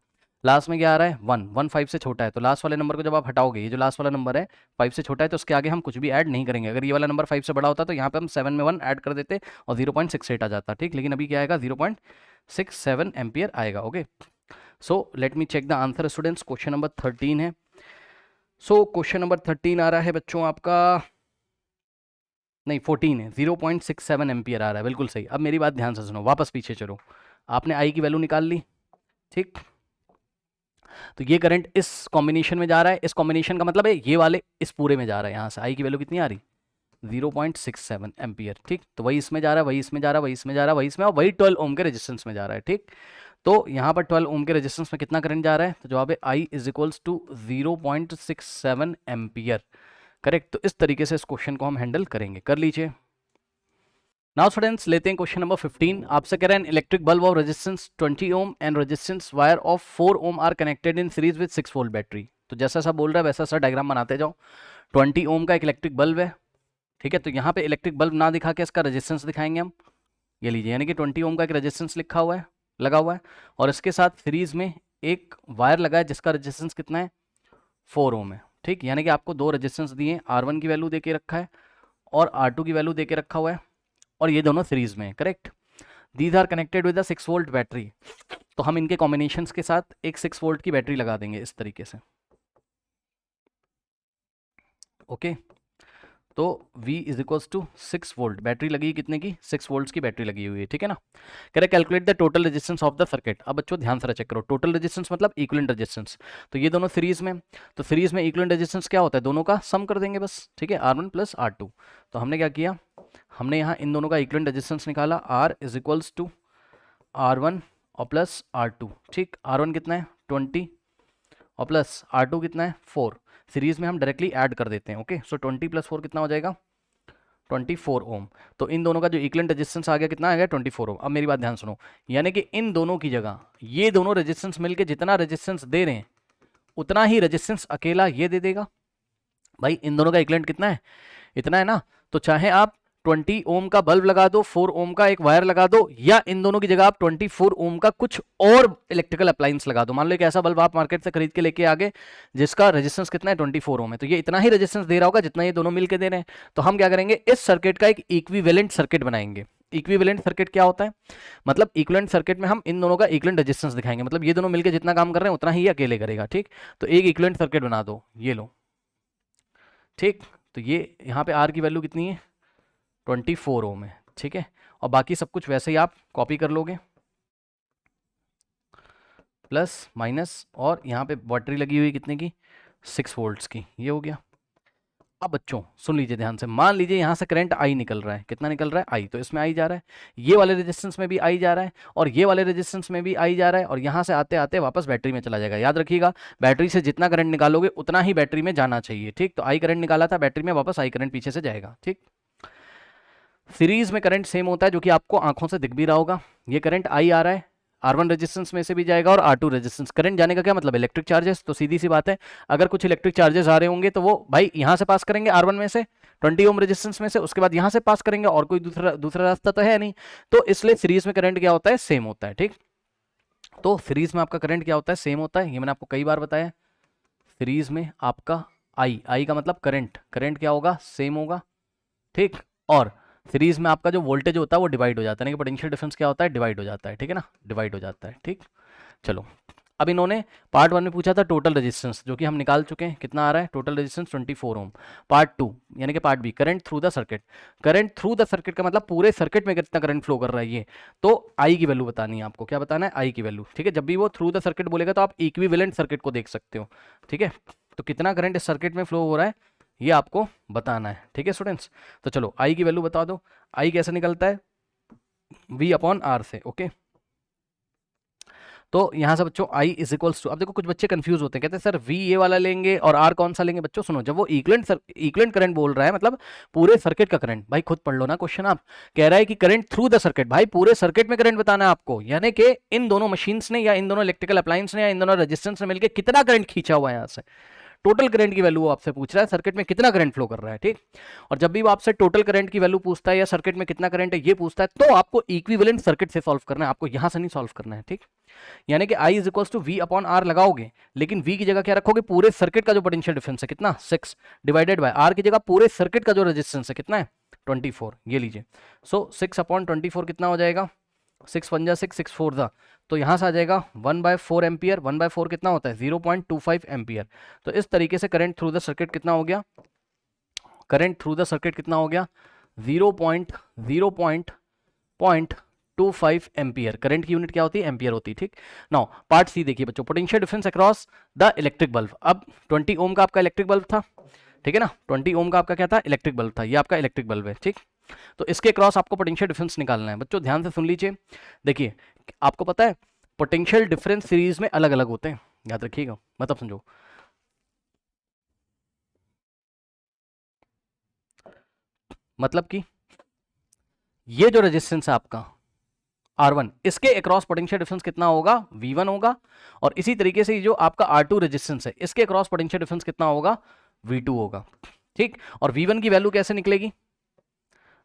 लास्ट में क्या आ रहा है 1 1 5 से छोटा है, तो लास्ट वाले नंबर को जब आप हटाओगे, ये जो लास्ट वाला नंबर है 5 से छोटा है, तो उसके आगे हम कुछ भी ऐड नहीं करेंगे। अगर ये वाला नंबर 5 से बड़ा होता तो यहाँ पे हम 7 में 1 ऐड कर देते और 0.68 आ जाता, ठीक। लेकिन अभी क्या आएगा 0.67 एम्पियर आएगा। Okay, so let me check the answer students. Question number 13 है। सो क्वेश्चन नंबर 13 आ रहा है बच्चों आपका, नहीं 14 है, 0.67 एम्पियर आ रहा है, बिल्कुल सही। अब मेरी बात ध्यान से सुनो, वापस पीछे चलो। आपने आई की वैल्यू निकाल ली, ठीक। तो ये करंट इस कॉम्बिनेशन में जा रहा है, इस कॉम्बिनेशन का मतलब है ये वाले इस पूरे में जा रहा है। यहाँ से आई की वैल्यू कितनी आ रही, 0.67 एम्पियर, ठीक। तो वही इसमें जा रहा है, वही इसमें जा रहा है, वही इसमें जा रहा है, वही इसमें, और वही 12 ओम के रेजिस्टेंस में जा रहा है, ठीक। तो यहाँ पर 12 ओम के रेजिस्टेंस में कितना करंट जा रहा है, तो जवाब है I is equals to 0.67 ampere, correct. तो इस तरीके से इस क्वेश्चन को हम हैंडल करेंगे, कर लीजिए। नाउ स्टूडेंट्स लेते हैं क्वेश्चन नंबर 15। आपसे कह रहे हैं electric bulb of resistance 20 ohm and resistance wire of 4 ohm are connected in series with 6 volt battery. तो जैसा सा बोल रहा है वैसा सा डायग्राम बनाते जाओ। 20 ओम का एक इलेक्ट्रिक बल्ब है, ठीक है। तो यहाँ पे इलेक्ट्रिक बल्ब ना दिखा के इसका रेजिस्टेंस दिखाएंगे हम, ये लीजिए, यानी कि 20 ओम का एक रेजिस्टेंस लिखा हुआ है, लगा हुआ है, और इसके साथ सीरीज में एक वायर लगा है जिसका रेजिस्टेंस कितना है, 4 ओम है, ठीक। यानी कि आपको दो रेजिस्टेंस दिए, R1 की वैल्यू दे के रखा है और R2 की वैल्यू दे के रखा हुआ है, और ये दोनों सीरीज में है, correct. These are connected with a 6 volt battery. तो हम इनके कॉम्बिनेशंस के साथ एक 6 वोल्ट की बैटरी लगा देंगे इस तरीके से, ओके। तो V is equals to 6 volt, battery लगी कितने की, 6 वोल्ट्स की बैटरी लगी हुई है, ठीक है ना। कह रहे calculate the total resistance of the circuit. अब बच्चों ध्यान से चेक करो, टोटल रेजिस्टेंस मतलब इक्विवेलेंट रेजिस्टेंस। तो ये दोनों सीरीज में, तो सीरीज में इक्विवेलेंट रेजिस्टेंस क्या होता है, दोनों का सम कर देंगे बस, ठीक है, R1 प्लस R2। तो हमने क्या किया, हमने यहाँ इन दोनों का इक्विवेलेंट रेजिस्टेंस निकाला, R is equals to R1 और प्लस R2, ठीक। R1 कितना है 20 और प्लस R2 कितना है 4। सीरीज में हम डायरेक्टली ऐड कर देते हैं, ओके। सो 20 प्लस 4 कितना हो जाएगा, 24 ओम। तो इन दोनों का जो इक्विवेलेंट रेजिस्टेंस आ गया कितना आ गया, 24 ओम। अब मेरी बात ध्यान सुनो, यानी कि इन दोनों की जगह ये दोनों रेजिस्टेंस मिलके जितना रेजिस्टेंस दे रहे हैं उतना ही रेजिस्टेंस अकेला ये दे देगा। भाई इन दोनों का इक्विवेलेंट कितना है, इतना है ना। तो चाहे आप 20 ओम का बल्ब लगा दो, 4 ओम का एक वायर लगा दो, या इन दोनों की जगह आप 24 ओम का कुछ और इलेक्ट्रिकल अप्लायंस लगा दो। मान लो एक ऐसा बल्ब आप मार्केट से खरीद के लेके आ गए जिसका रेजिस्टेंस कितना है 24 ओम है, तो ये इतना ही रेजिस्टेंस दे रहा होगा जितना ये दोनों मिलके दे रहे हैं। तो हम क्या करेंगे, इस सर्किट का एक इक्विवेलेंट सर्किट बनाएंगे। इक्विवेलेंट सर्किट क्या होता है, मतलब इक्विवेलेंट सर्किट में हम इन दोनों का इक्विवेलेंट रेजिस्टेंस दिखाएंगे, मतलब ये दोनों मिलकर जितना काम कर रहे हैं उतना ही ये अकेले करेगा, ठीक। तो एक इक्विवेलेंट सर्किट बना दो, ये लो, ठीक। तो ये यहाँ पे R की वैल्यू कितनी है, 24 ओम है, ठीक है। और बाकी सब कुछ वैसे ही आप कॉपी कर लोगे, प्लस माइनस, और यहाँ पे बैटरी लगी हुई कितने की, 6 वोल्ट्स की, ये हो गया। अब बच्चों सुन लीजिए ध्यान से, मान लीजिए यहाँ से करंट आई निकल रहा है, कितना निकल रहा है आई, तो इसमें आई जा रहा है, ये वाले रेजिस्टेंस में भी आई जा रहा है, और ये वाले रेजिस्टेंस में भी आई जा रहा है, और यहाँ से आते आते वापस बैटरी में चला जाएगा। याद रखिएगा, बैटरी से जितना करंट निकालोगे उतना ही बैटरी में जाना चाहिए, ठीक। तो आई करंट निकाला था बैटरी में, वापस आई करंट पीछे से जाएगा, ठीक। सीरीज में करंट सेम होता है, जो कि आपको आंखों से दिख भी रहा होगा। ये करंट आई आ रहा है, R1 रेजिस्टेंस में से भी जाएगा और R2 रेजिस्टेंस। करंट जाने का क्या मतलब, इलेक्ट्रिक चार्जेस। तो सीधी सी बात है, अगर कुछ इलेक्ट्रिक चार्जेस आ रहे होंगे तो वो भाई यहाँ से पास करेंगे R1 में से 20 ओम रेजिस्टेंस में से, उसके बाद यहाँ से पास करेंगे, और कोई दूसरा रास्ता तो है नहीं। तो इसलिए सीरीज में करंट क्या होता है, सेम होता है, ठीक। तो सीरीज में आपका करंट क्या होता है, सेम होता है, ये मैंने आपको कई बार बताया। सीरीज में आपका आई का मतलब करंट क्या होगा, सेम होगा, ठीक। और सीरीज में आपका जो वोल्टेज होता है वो डिवाइड हो जाता है, पोटेंशियल डिफरेंस क्या होता है, डिवाइड हो जाता है, ठीक है ना, डिवाइड हो जाता है, ठीक। चलो अब इन्होंने पार्ट 1 में पूछा था टोटल रेजिस्टेंस, जो कि हम निकाल चुके हैं, कितना आ रहा है टोटल रेजिस्टेंस 24 ओम। पार्ट 2 यानी कि part B, current through the circuit. Current through the circuit का मतलब पूरे सर्किट में कितना करंट फ्लो कर रहा है ये, तो आई की वैल्यू बतानी है आपको। क्या बताना है, आई की वैल्यू, ठीक है। जब भी वो थ्रू द सर्किट बोलेगा तो आप इक्विवेलेंट सर्किट को देख सकते हो, ठीक है। तो कितना करंट इस सर्किट में फ्लो हो रहा है ये आपको बताना है, ठीक है स्टूडेंट्स। तो चलो आई की वैल्यू बता दो। आई कैसे निकलता है, V अपॉन R से, ओके। तो यहां से बच्चों I इज इक्वल्स टू, अब देखो कुछ बच्चे कंफ्यूज होते हैं, कहते हैं सर V ये वाला लेंगे और R कौन सा लेंगे। बच्चों सुनो, जब वो इक्विवेलेंट करंट बोल रहा है मतलब पूरे सर्किट का करंट, भाई खुद पढ़ लो ना क्वेश्चन। आप कह रहा है कि करंट थ्रू द सर्किट, भाई पूरे सर्किट में करंट बताना है आपको, यानी कि इन दोनों मशीन्स ने या इन दोनों इलेक्ट्रिकल अप्लायंस ने या इन दोनों रेजिस्टेंस ने मिलकर कितना करंट खींचा हुआ है यहाँ से। टोटल करंट की वैल्यू आपसे पूछ रहा है, सर्किट में कितना करंट फ्लो कर रहा है, ठीक। और जब भी वो आपसे टोटल करंट की वैल्यू पूछता है या सर्किट में कितना करंट है ये पूछता है, तो आपको इक्विवेलेंट सर्किट से सॉल्व करना है, आपको यहां से नहीं सॉल्व करना है, ठीक। यानी कि I is equals to V upon R लगाओगे, लेकिन V की जगह क्या रखोगे, पूरे सर्किट का जो पोटेंशियल डिफरेंस है कितना 6 डिवाइडेड बाय R की जगह पूरे सर्किट का जो रेजिस्टेंस है कितना है 24, ये लीजिए। सो 6 अपॉन 24 कितना हो जाएगा, 6 1 जा 6 6 4 जा तो यहाँ से आ जाएगा 1/4 एम्पियर। 1/4 कितना होता है 0.25 एम्पियर। तो इस तरीके से करंट थ्रू द सर्किट कितना हो गया, करंट थ्रू द सर्किट कितना हो गया 0.25 एम्पियर। करंट की यूनिट क्या होती है एम्पियर होती है। ठीक, नाउ पार्ट सी देखिए बच्चों, potential difference across the electric bulb. अब 20 ओम का आपका इलेक्ट्रिक बल्ब था, ठीक है ना, 20 ओम का आपका क्या था इलेक्ट्रिक बल्ब था, ये आपका इलेक्ट्रिक बल्ब है। ठीक, तो इसके क्रॉस आपको पोटेंशियल डिफरेंस निकालना है। बच्चों ध्यान से सुन लीजिए, देखिए आपको पता है पोटेंशियल डिफरेंस सीरीज में अलग अलग होते हैं, याद रखिएगा, मतलब समझो। मतलब कि ये जो रेजिस्टेंस है आपका R1, इसके अक्रॉस पोटेंशियल डिफरेंस कितना होगा V1 होगा, और इसी तरीके से जो आपका R2 रेजिस्टेंस है इसके अक्रॉस पोटेंशियल डिफरेंस कितना होगा V2 होगा। ठीक, और V1 की वैल्यू कैसे निकलेगी,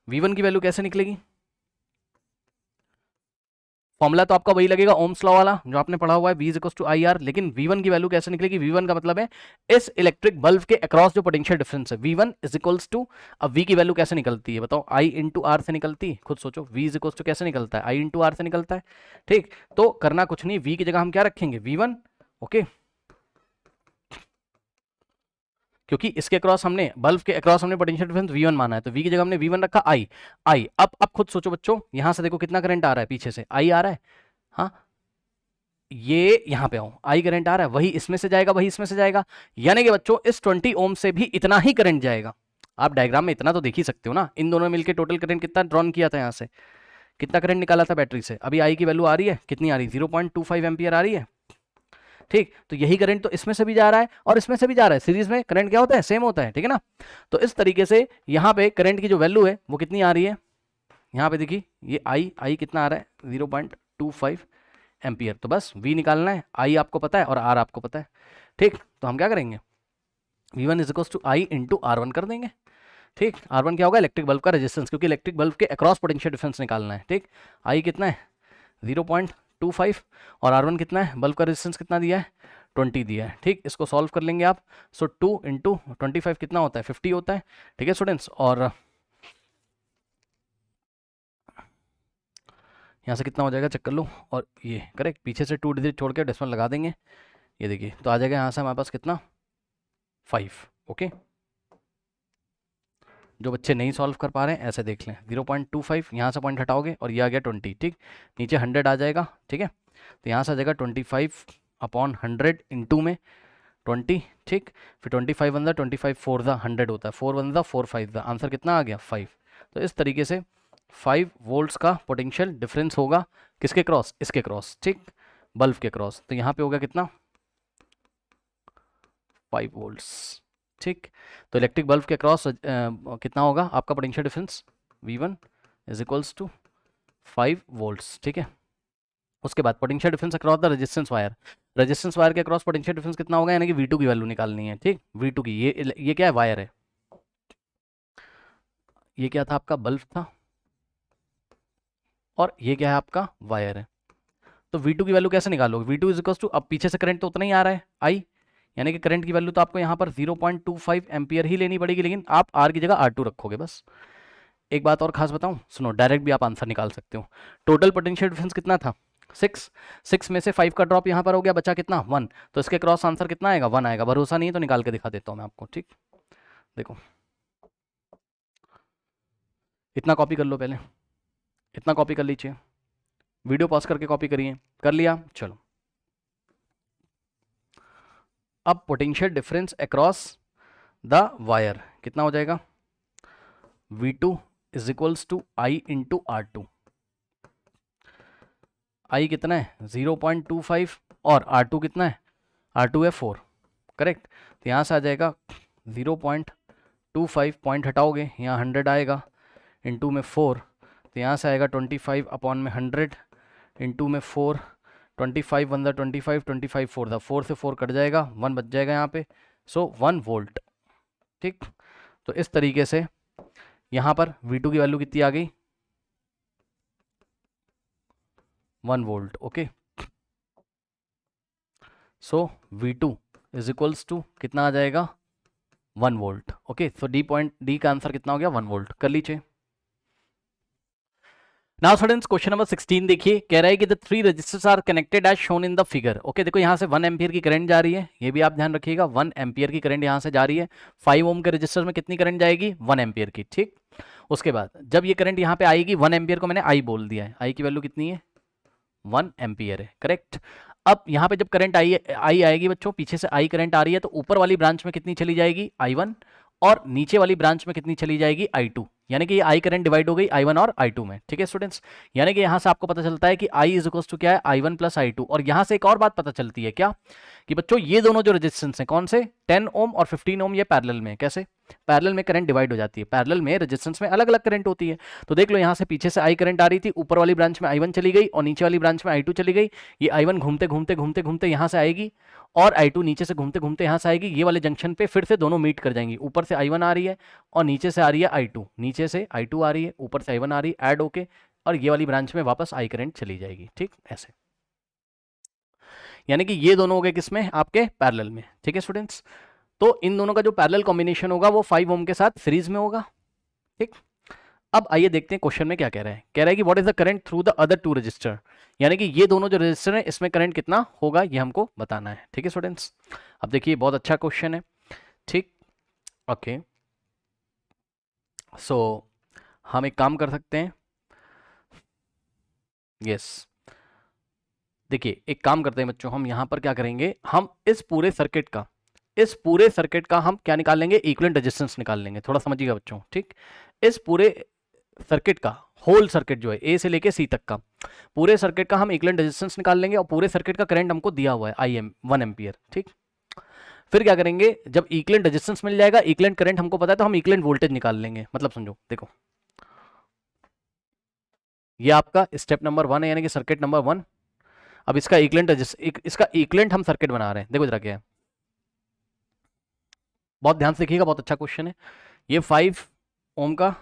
V1 की वैल्यू कैसे निकलेगी, फॉर्मूला तो आपका वही लगेगा ओम्स लॉ वाला जो आपने पढ़ा हुआ है, V is equals to IR। लेकिन V1 की वैल्यू कैसे निकलेगी, V1 का मतलब है इस इलेक्ट्रिक बल्ब के अक्रॉस जो पोटेंशियल डिफरेंस है V1 इज इक्वल्स टू, अब V की वैल्यू कैसे निकलती है बताओ, I इंटू R से निकलती है, खुद सोचो, V इज इक्वल्स टू कैसे निकलता है I इंटू R से निकलता है। ठीक, तो करना कुछ नहीं, V की जगह हम क्या रखेंगे V1, ओके, क्योंकि इसके अक्रॉस हमने बल्ब के अक्रॉस हमने पोटेंशियल डिफरेंस V1 माना है, तो V की जगह हमने V1 रखा I। अब खुद सोचो बच्चों, यहां से देखो कितना करंट आ रहा है, पीछे से I आ रहा है, हाँ, ये यहां पे आओ, I करंट आ रहा है, वही इसमें से जाएगा, वही इसमें से जाएगा, यानी कि बच्चों इस 20 ओम से भी इतना ही करंट जाएगा। आप डायग्राम में इतना तो देख ही सकते हो ना, इन दोनों ने मिलकर टोटल करंट कितना ड्रॉन किया था, यहां से कितना करंट निकाला था बैटरी से। अभी I की वैल्यू आ रही है, कितनी आ रही है 0.25 एम्पियर आ रही है। ठीक, तो यही करंट तो इसमें से भी जा रहा है और इसमें से भी जा रहा है, सीरीज में करंट क्या होता है सेम होता है, ठीक है ना। तो इस तरीके से यहाँ पे करंट की जो वैल्यू है वो कितनी आ रही है, यहाँ पे देखिए ये आई कितना आ रहा है 0.25 एम्पियर। तो बस V निकालना है, I आपको पता है और R आपको पता है। ठीक, तो हम क्या करेंगे V1 is equal to I into R1 कर देंगे। ठीक, R1 क्या होगा इलेक्ट्रिक बल्ब का रेजिस्टेंस, क्योंकि इलेक्ट्रिक बल्ब के अक्रॉस पोटेंशियल डिफरेंस निकालना है। ठीक, I कितना है 0.25 और R1 कितना है, बल्ब का रेजिस्टेंस कितना दिया है 20 दिया है। ठीक, इसको सॉल्व कर लेंगे आप, सो 2 इंटू 25 कितना होता है 50 होता है। ठीक है स्टूडेंट्स, और यहाँ से कितना हो जाएगा चेक कर लो, और ये करेक्ट, पीछे से 2 डिजिट छोड़ के डेसिमल लगा देंगे, ये देखिए तो आ जाएगा यहाँ से हमारे पास कितना 5। ओके, जो बच्चे नहीं सॉल्व कर पा रहे हैं ऐसे देख लें, 0.25 यहाँ से पॉइंट हटाओगे और ये आ गया 20। ठीक, नीचे 100 आ जाएगा, ठीक है, तो यहाँ से आ जाएगा 25 अपॉन 100 इंटू में 20। ठीक, फिर 25 वन द 25 4 द 100 होता है, 4 वन द 4 5 द आंसर कितना आ गया 5। तो इस तरीके से 5 वोल्ट्स का पोटेंशियल डिफरेंस होगा किसके क्रॉस, इसके क्रॉस, ठीक, बल्ब के क्रॉस। तो यहाँ पे होगा कितना 5 वोल्ट्स। ठीक, तो इलेक्ट्रिक बल्ब के क्रॉस कितना होगा आपका potential difference V1 is equals to 5 volts. ठीक है, उसके बाद potential difference across the resistance wire, resistance wire के अक्रॉस पोटेंशियल डिफरेंस कितना होगा, यानी कि V2 की वैल्यू निकालनी है। ठीक, V2 की, ये क्या है वायर है, ये क्या था आपका बल्ब था, और ये क्या है आपका वायर है। तो V2 की वैल्यू कैसे निकालोगे, V2 इज इक्वल्स टू, अब पीछे से करंट तो उतना ही आ रहा है I, यानी कि करंट की वैल्यू तो आपको यहाँ पर 0.25 एम्पियर ही लेनी पड़ेगी, लेकिन आप R की जगह R2 रखोगे बस। एक बात और खास बताऊं, सुनो, डायरेक्ट भी आप आंसर निकाल सकते हो। टोटल पोटेंशियल डिफरेंस कितना था 6 में से 5 का ड्रॉप यहाँ पर हो गया, बचा कितना 1, तो इसके क्रॉस आंसर कितना आएगा 1 आएगा। भरोसा नहीं है तो निकाल के दिखा देता हूँ मैं आपको। ठीक, देखो इतना कॉपी कर लो, पहले इतना कॉपी कर लीजिए, वीडियो पॉज करके कॉपी करिए, कर लिया, चलो। अब potential difference across the wire कितना हो जाएगा, V2 is equals to I into R2। I कितना है 0.25 और R2 कितना है, R2 है 4, करेक्ट। तो यहाँ से आ जाएगा 0.25, पॉइंट हटाओगे यहाँ 100 आएगा, इंटू में 4, तो यहाँ से आएगा 25 अपॉन में 100 इंटू में 4, 25 वन द 25, 25 4 द 4 से 4 कट जाएगा, 1 बच जाएगा यहाँ पे, सो 1 वोल्ट। ठीक, तो इस तरीके से यहाँ पर V2 की वैल्यू कितनी आ गई 1 volt. Okay, so V2 is equals to कितना आ जाएगा 1 वोल्ट। ओके, सो डी का आंसर कितना हो गया 1 वोल्ट, कर लीजिए। नाउ स्टूडेंट्स क्वेश्चन नंबर 16 देखिए, कह रहा है कि the three resistors are connected as shown in the figure. Okay, देखो यहाँ से 1 एम्पियर की करंट जा रही है, ये भी आप ध्यान रखिएगा, 1 एम्पियर की करंट यहाँ से जा रही है। 5 ओम के रजिस्टर में कितनी करंट जाएगी? 1 एम्पियर की, ठीक। उसके बाद जब ये करंट यहाँ पे आएगी, 1 एम्पियर को मैंने आई बोल दिया है, आई की वैल्यू कितनी है? 1 एम्पियर है, करेक्ट। अब यहाँ पे जब करंट आई आएगी बच्चों, पीछे से आई करंट आ रही है, तो ऊपर वाली ब्रांच में कितनी चली जाएगी? I1, और नीचे वाली ब्रांच में कितनी चली जाएगी? I2। यानी कि ये आई करंट डिवाइड हो गई I1 और I2 में, ठीक है स्टूडेंट्स। यानी कि यहाँ से आपको पता चलता है कि I इज इक्वल टू क्या है? I1 plus I2। और यहाँ से एक और बात पता चलती है क्या, कि बच्चों ये दोनों जो रेजिस्टेंस हैं, कौन से? 10 ओम और 15 ओम, ये पैरेलल में। कैसे? पैरेलल में करंट डिवाइड हो जाती है, पैरेलल में रेजिस्टेंस में अलग अलग करंट होती है। तो देख लो, यहाँ से पीछे से आई करंट आ रही थी, ऊपर वाली ब्रांच में I1 चली गई और नीचे वाली ब्रांच में I2 चली गई। ये I1 घूमते घूमते घूमते घूमते यहाँ से आएगी, और I2 नीचे से घूमते घूमते यहाँ से आएगी। ये वाले जंक्शन पे फिर से दोनों मीट कर जाएंगी, ऊपर से I1 आ रही है और नीचे से आ रही है I2, नीचे से I2 आ रही है, ऊपर से I1 आ रही है, ऐड होके, और ये वाली ब्रांच में वापस आई करंट चली जाएगी, ठीक ऐसे। यानी कि ये दोनों हो गए किसमें? आपके पैरेलल में, ठीक है स्टूडेंट्स। तो इन दोनों का जो पैरेलल कॉम्बिनेशन होगा वो 5 ओम के साथ सीरीज में होगा, ठीक। अब आइए देखते हैं क्वेश्चन में क्या कह रहा है। कह रहा है कि what is the current through the other two resistor. यानी कि ये दोनों जो रजिस्टर हैं, इसमें करंट कितना होगा ये हमको बताना है, ठीक है स्टूडेंट्स। अब देखिए, बहुत अच्छा क्वेश्चन है, ठीक। ओके, सो हम एक काम कर सकते हैं, यस। देखिए, एक काम करते हैं बच्चों, हम यहाँ पर क्या करेंगे, हम इस पूरे सर्किट का हम क्या निकाल लेंगे? इक्विवेलेंट रेजिस्टेंस निकाल लेंगे। थोड़ा समझिएगा बच्चों, ठीक। इस पूरे सर्किट का, होल सर्किट जो है ए से लेके सी तक का, पूरे सर्किट का हम इक्विवेलेंट रेजिस्टेंस निकाल लेंगे, और पूरे सर्किट का करंट हमको दिया हुआ है IM 1 एम्पियर, ठीक। फिर क्या करेंगे, जब इक्विवेलेंट रेजिस्टेंस मिल जाएगा, इक्विवेलेंट करंट हमको पता है, तो हम इक्विवेलेंट वोल्टेज निकाल लेंगे। मतलब समझो, देखो, ये आपका स्टेप नंबर 1 है, यानी कि सर्किट नंबर 1। अब इसका इक्विवेलेंट हम सर्किट बना रहे हैं। देखो जरा क्या है, बहुत ध्यान से देखिएगा, बहुत अच्छा क्वेश्चन है। ये 5 ओम का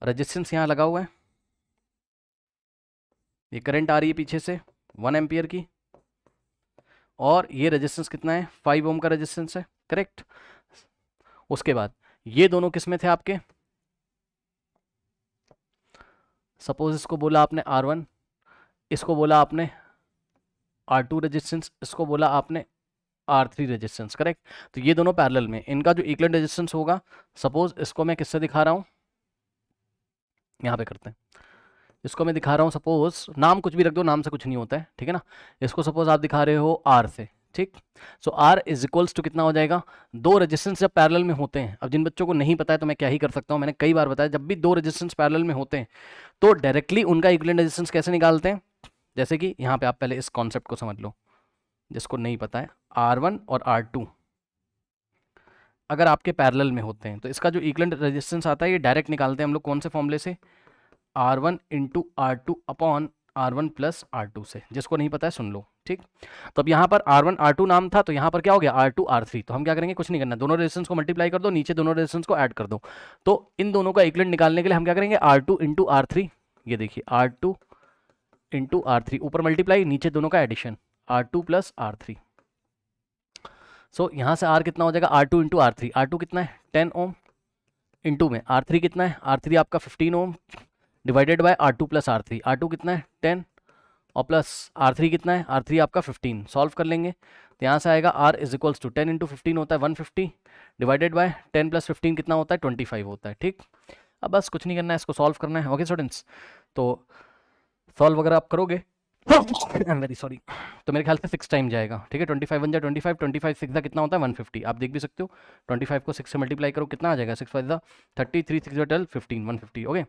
रेजिस्टेंस यहाँ लगा हुआ है, ये करंट आ रही है पीछे से 1 एम्पियर की, और ये रेजिस्टेंस कितना है? 5 ओम का रेजिस्टेंस है, करेक्ट। उसके बाद ये दोनों किस में थे आपके? सपोज इसको बोला आपने R1, इसको बोला आपने R2 रेजिस्टेंस, इसको बोला आपने R3 रेजिस्टेंस, करेक्ट। तो ये दोनों पैरेलल में, इनका जो इक्विवेलेंट रेजिस्टेंस होगा, सपोज इसको मैं किससे दिखा रहा हूँ, यहाँ पे करते हैं, इसको मैं दिखा रहा हूँ, सपोज नाम कुछ भी रख दो, नाम से कुछ नहीं होता है, ठीक है ना। इसको सपोज आप दिखा रहे हो R से, ठीक। सो R इज इक्वल्स टू कितना हो जाएगा? दो रेजिस्टेंस जब पैरेलल में होते हैं, अब जिन बच्चों को नहीं पता है तो मैं क्या ही कर सकता हूँ, मैंने कई बार बताया, जब भी दो रेजिस्टेंस पैरेलल में होते हैं तो डायरेक्टली उनका इक्विवेलेंट रेजिस्टेंस कैसे निकालते हैं। जैसे कि यहाँ पे आप पहले इस कॉन्सेप्ट को समझ लो, जिसको नहीं पता है, R1 और R2 अगर आपके पैरेलल में होते हैं तो इसका जो इक्विवेलेंट रेजिस्टेंस आता है, ये डायरेक्ट निकालते हैं हम लोग कौन से फॉर्मूले से? R1 into R2 upon R1 plus R2 से। जिसको नहीं पता है सुन लो, ठीक। तो अब यहाँ पर R1 R2 नाम था, तो यहाँ पर क्या हो गया? R2 R3। तो हम क्या करेंगे, कुछ नहीं करना, दोनों रेजिस्टेंस को मल्टीप्लाई कर दो, नीचे दोनों रेजिस्टेंस को ऐड कर दो। तो इन दोनों का इक्विवेलेंट निकालने के लिए हम क्या करेंगे? R2 इंटू R3, ये देखिए R2 इंटू R3, ऊपर मल्टीप्लाई, नीचे दोनों का एडिशन, R2 प्लस R3। सो यहाँ से R कितना हो जाएगा? R2 इंटू R3, R2 कितना है? 10 ओम, इंटू में R3 कितना है? R3 आपका 15 ओम, divided by R2 plus R3, R2 कितना है? 10, और प्लस R3 कितना है? R3 आपका 15। सॉल्व कर लेंगे तो यहाँ से आएगा R is equals to 10 into 15 होता है 150, डिवाइडेड बाय 10 प्लस 15 कितना होता है? 25 होता है, ठीक। अब बस कुछ नहीं करना है, इसको सॉल्व करना है। ओके स्टूडेंट्स, तो सॉल्व वगैरह आप करोगे, आई एम वेरी सॉरी, तो मेरे ख्याल से 6 टाइम जाएगा, ठीक है। 25 1 जा 25, 25 6 कितना होता है? 150। आप देख भी सकते हो, 25 को 6 से मल्टीप्लाई करो, कितना आ जाएगा? 6 5 जा 30, 3 6 जा 12, 15, 150। ओके,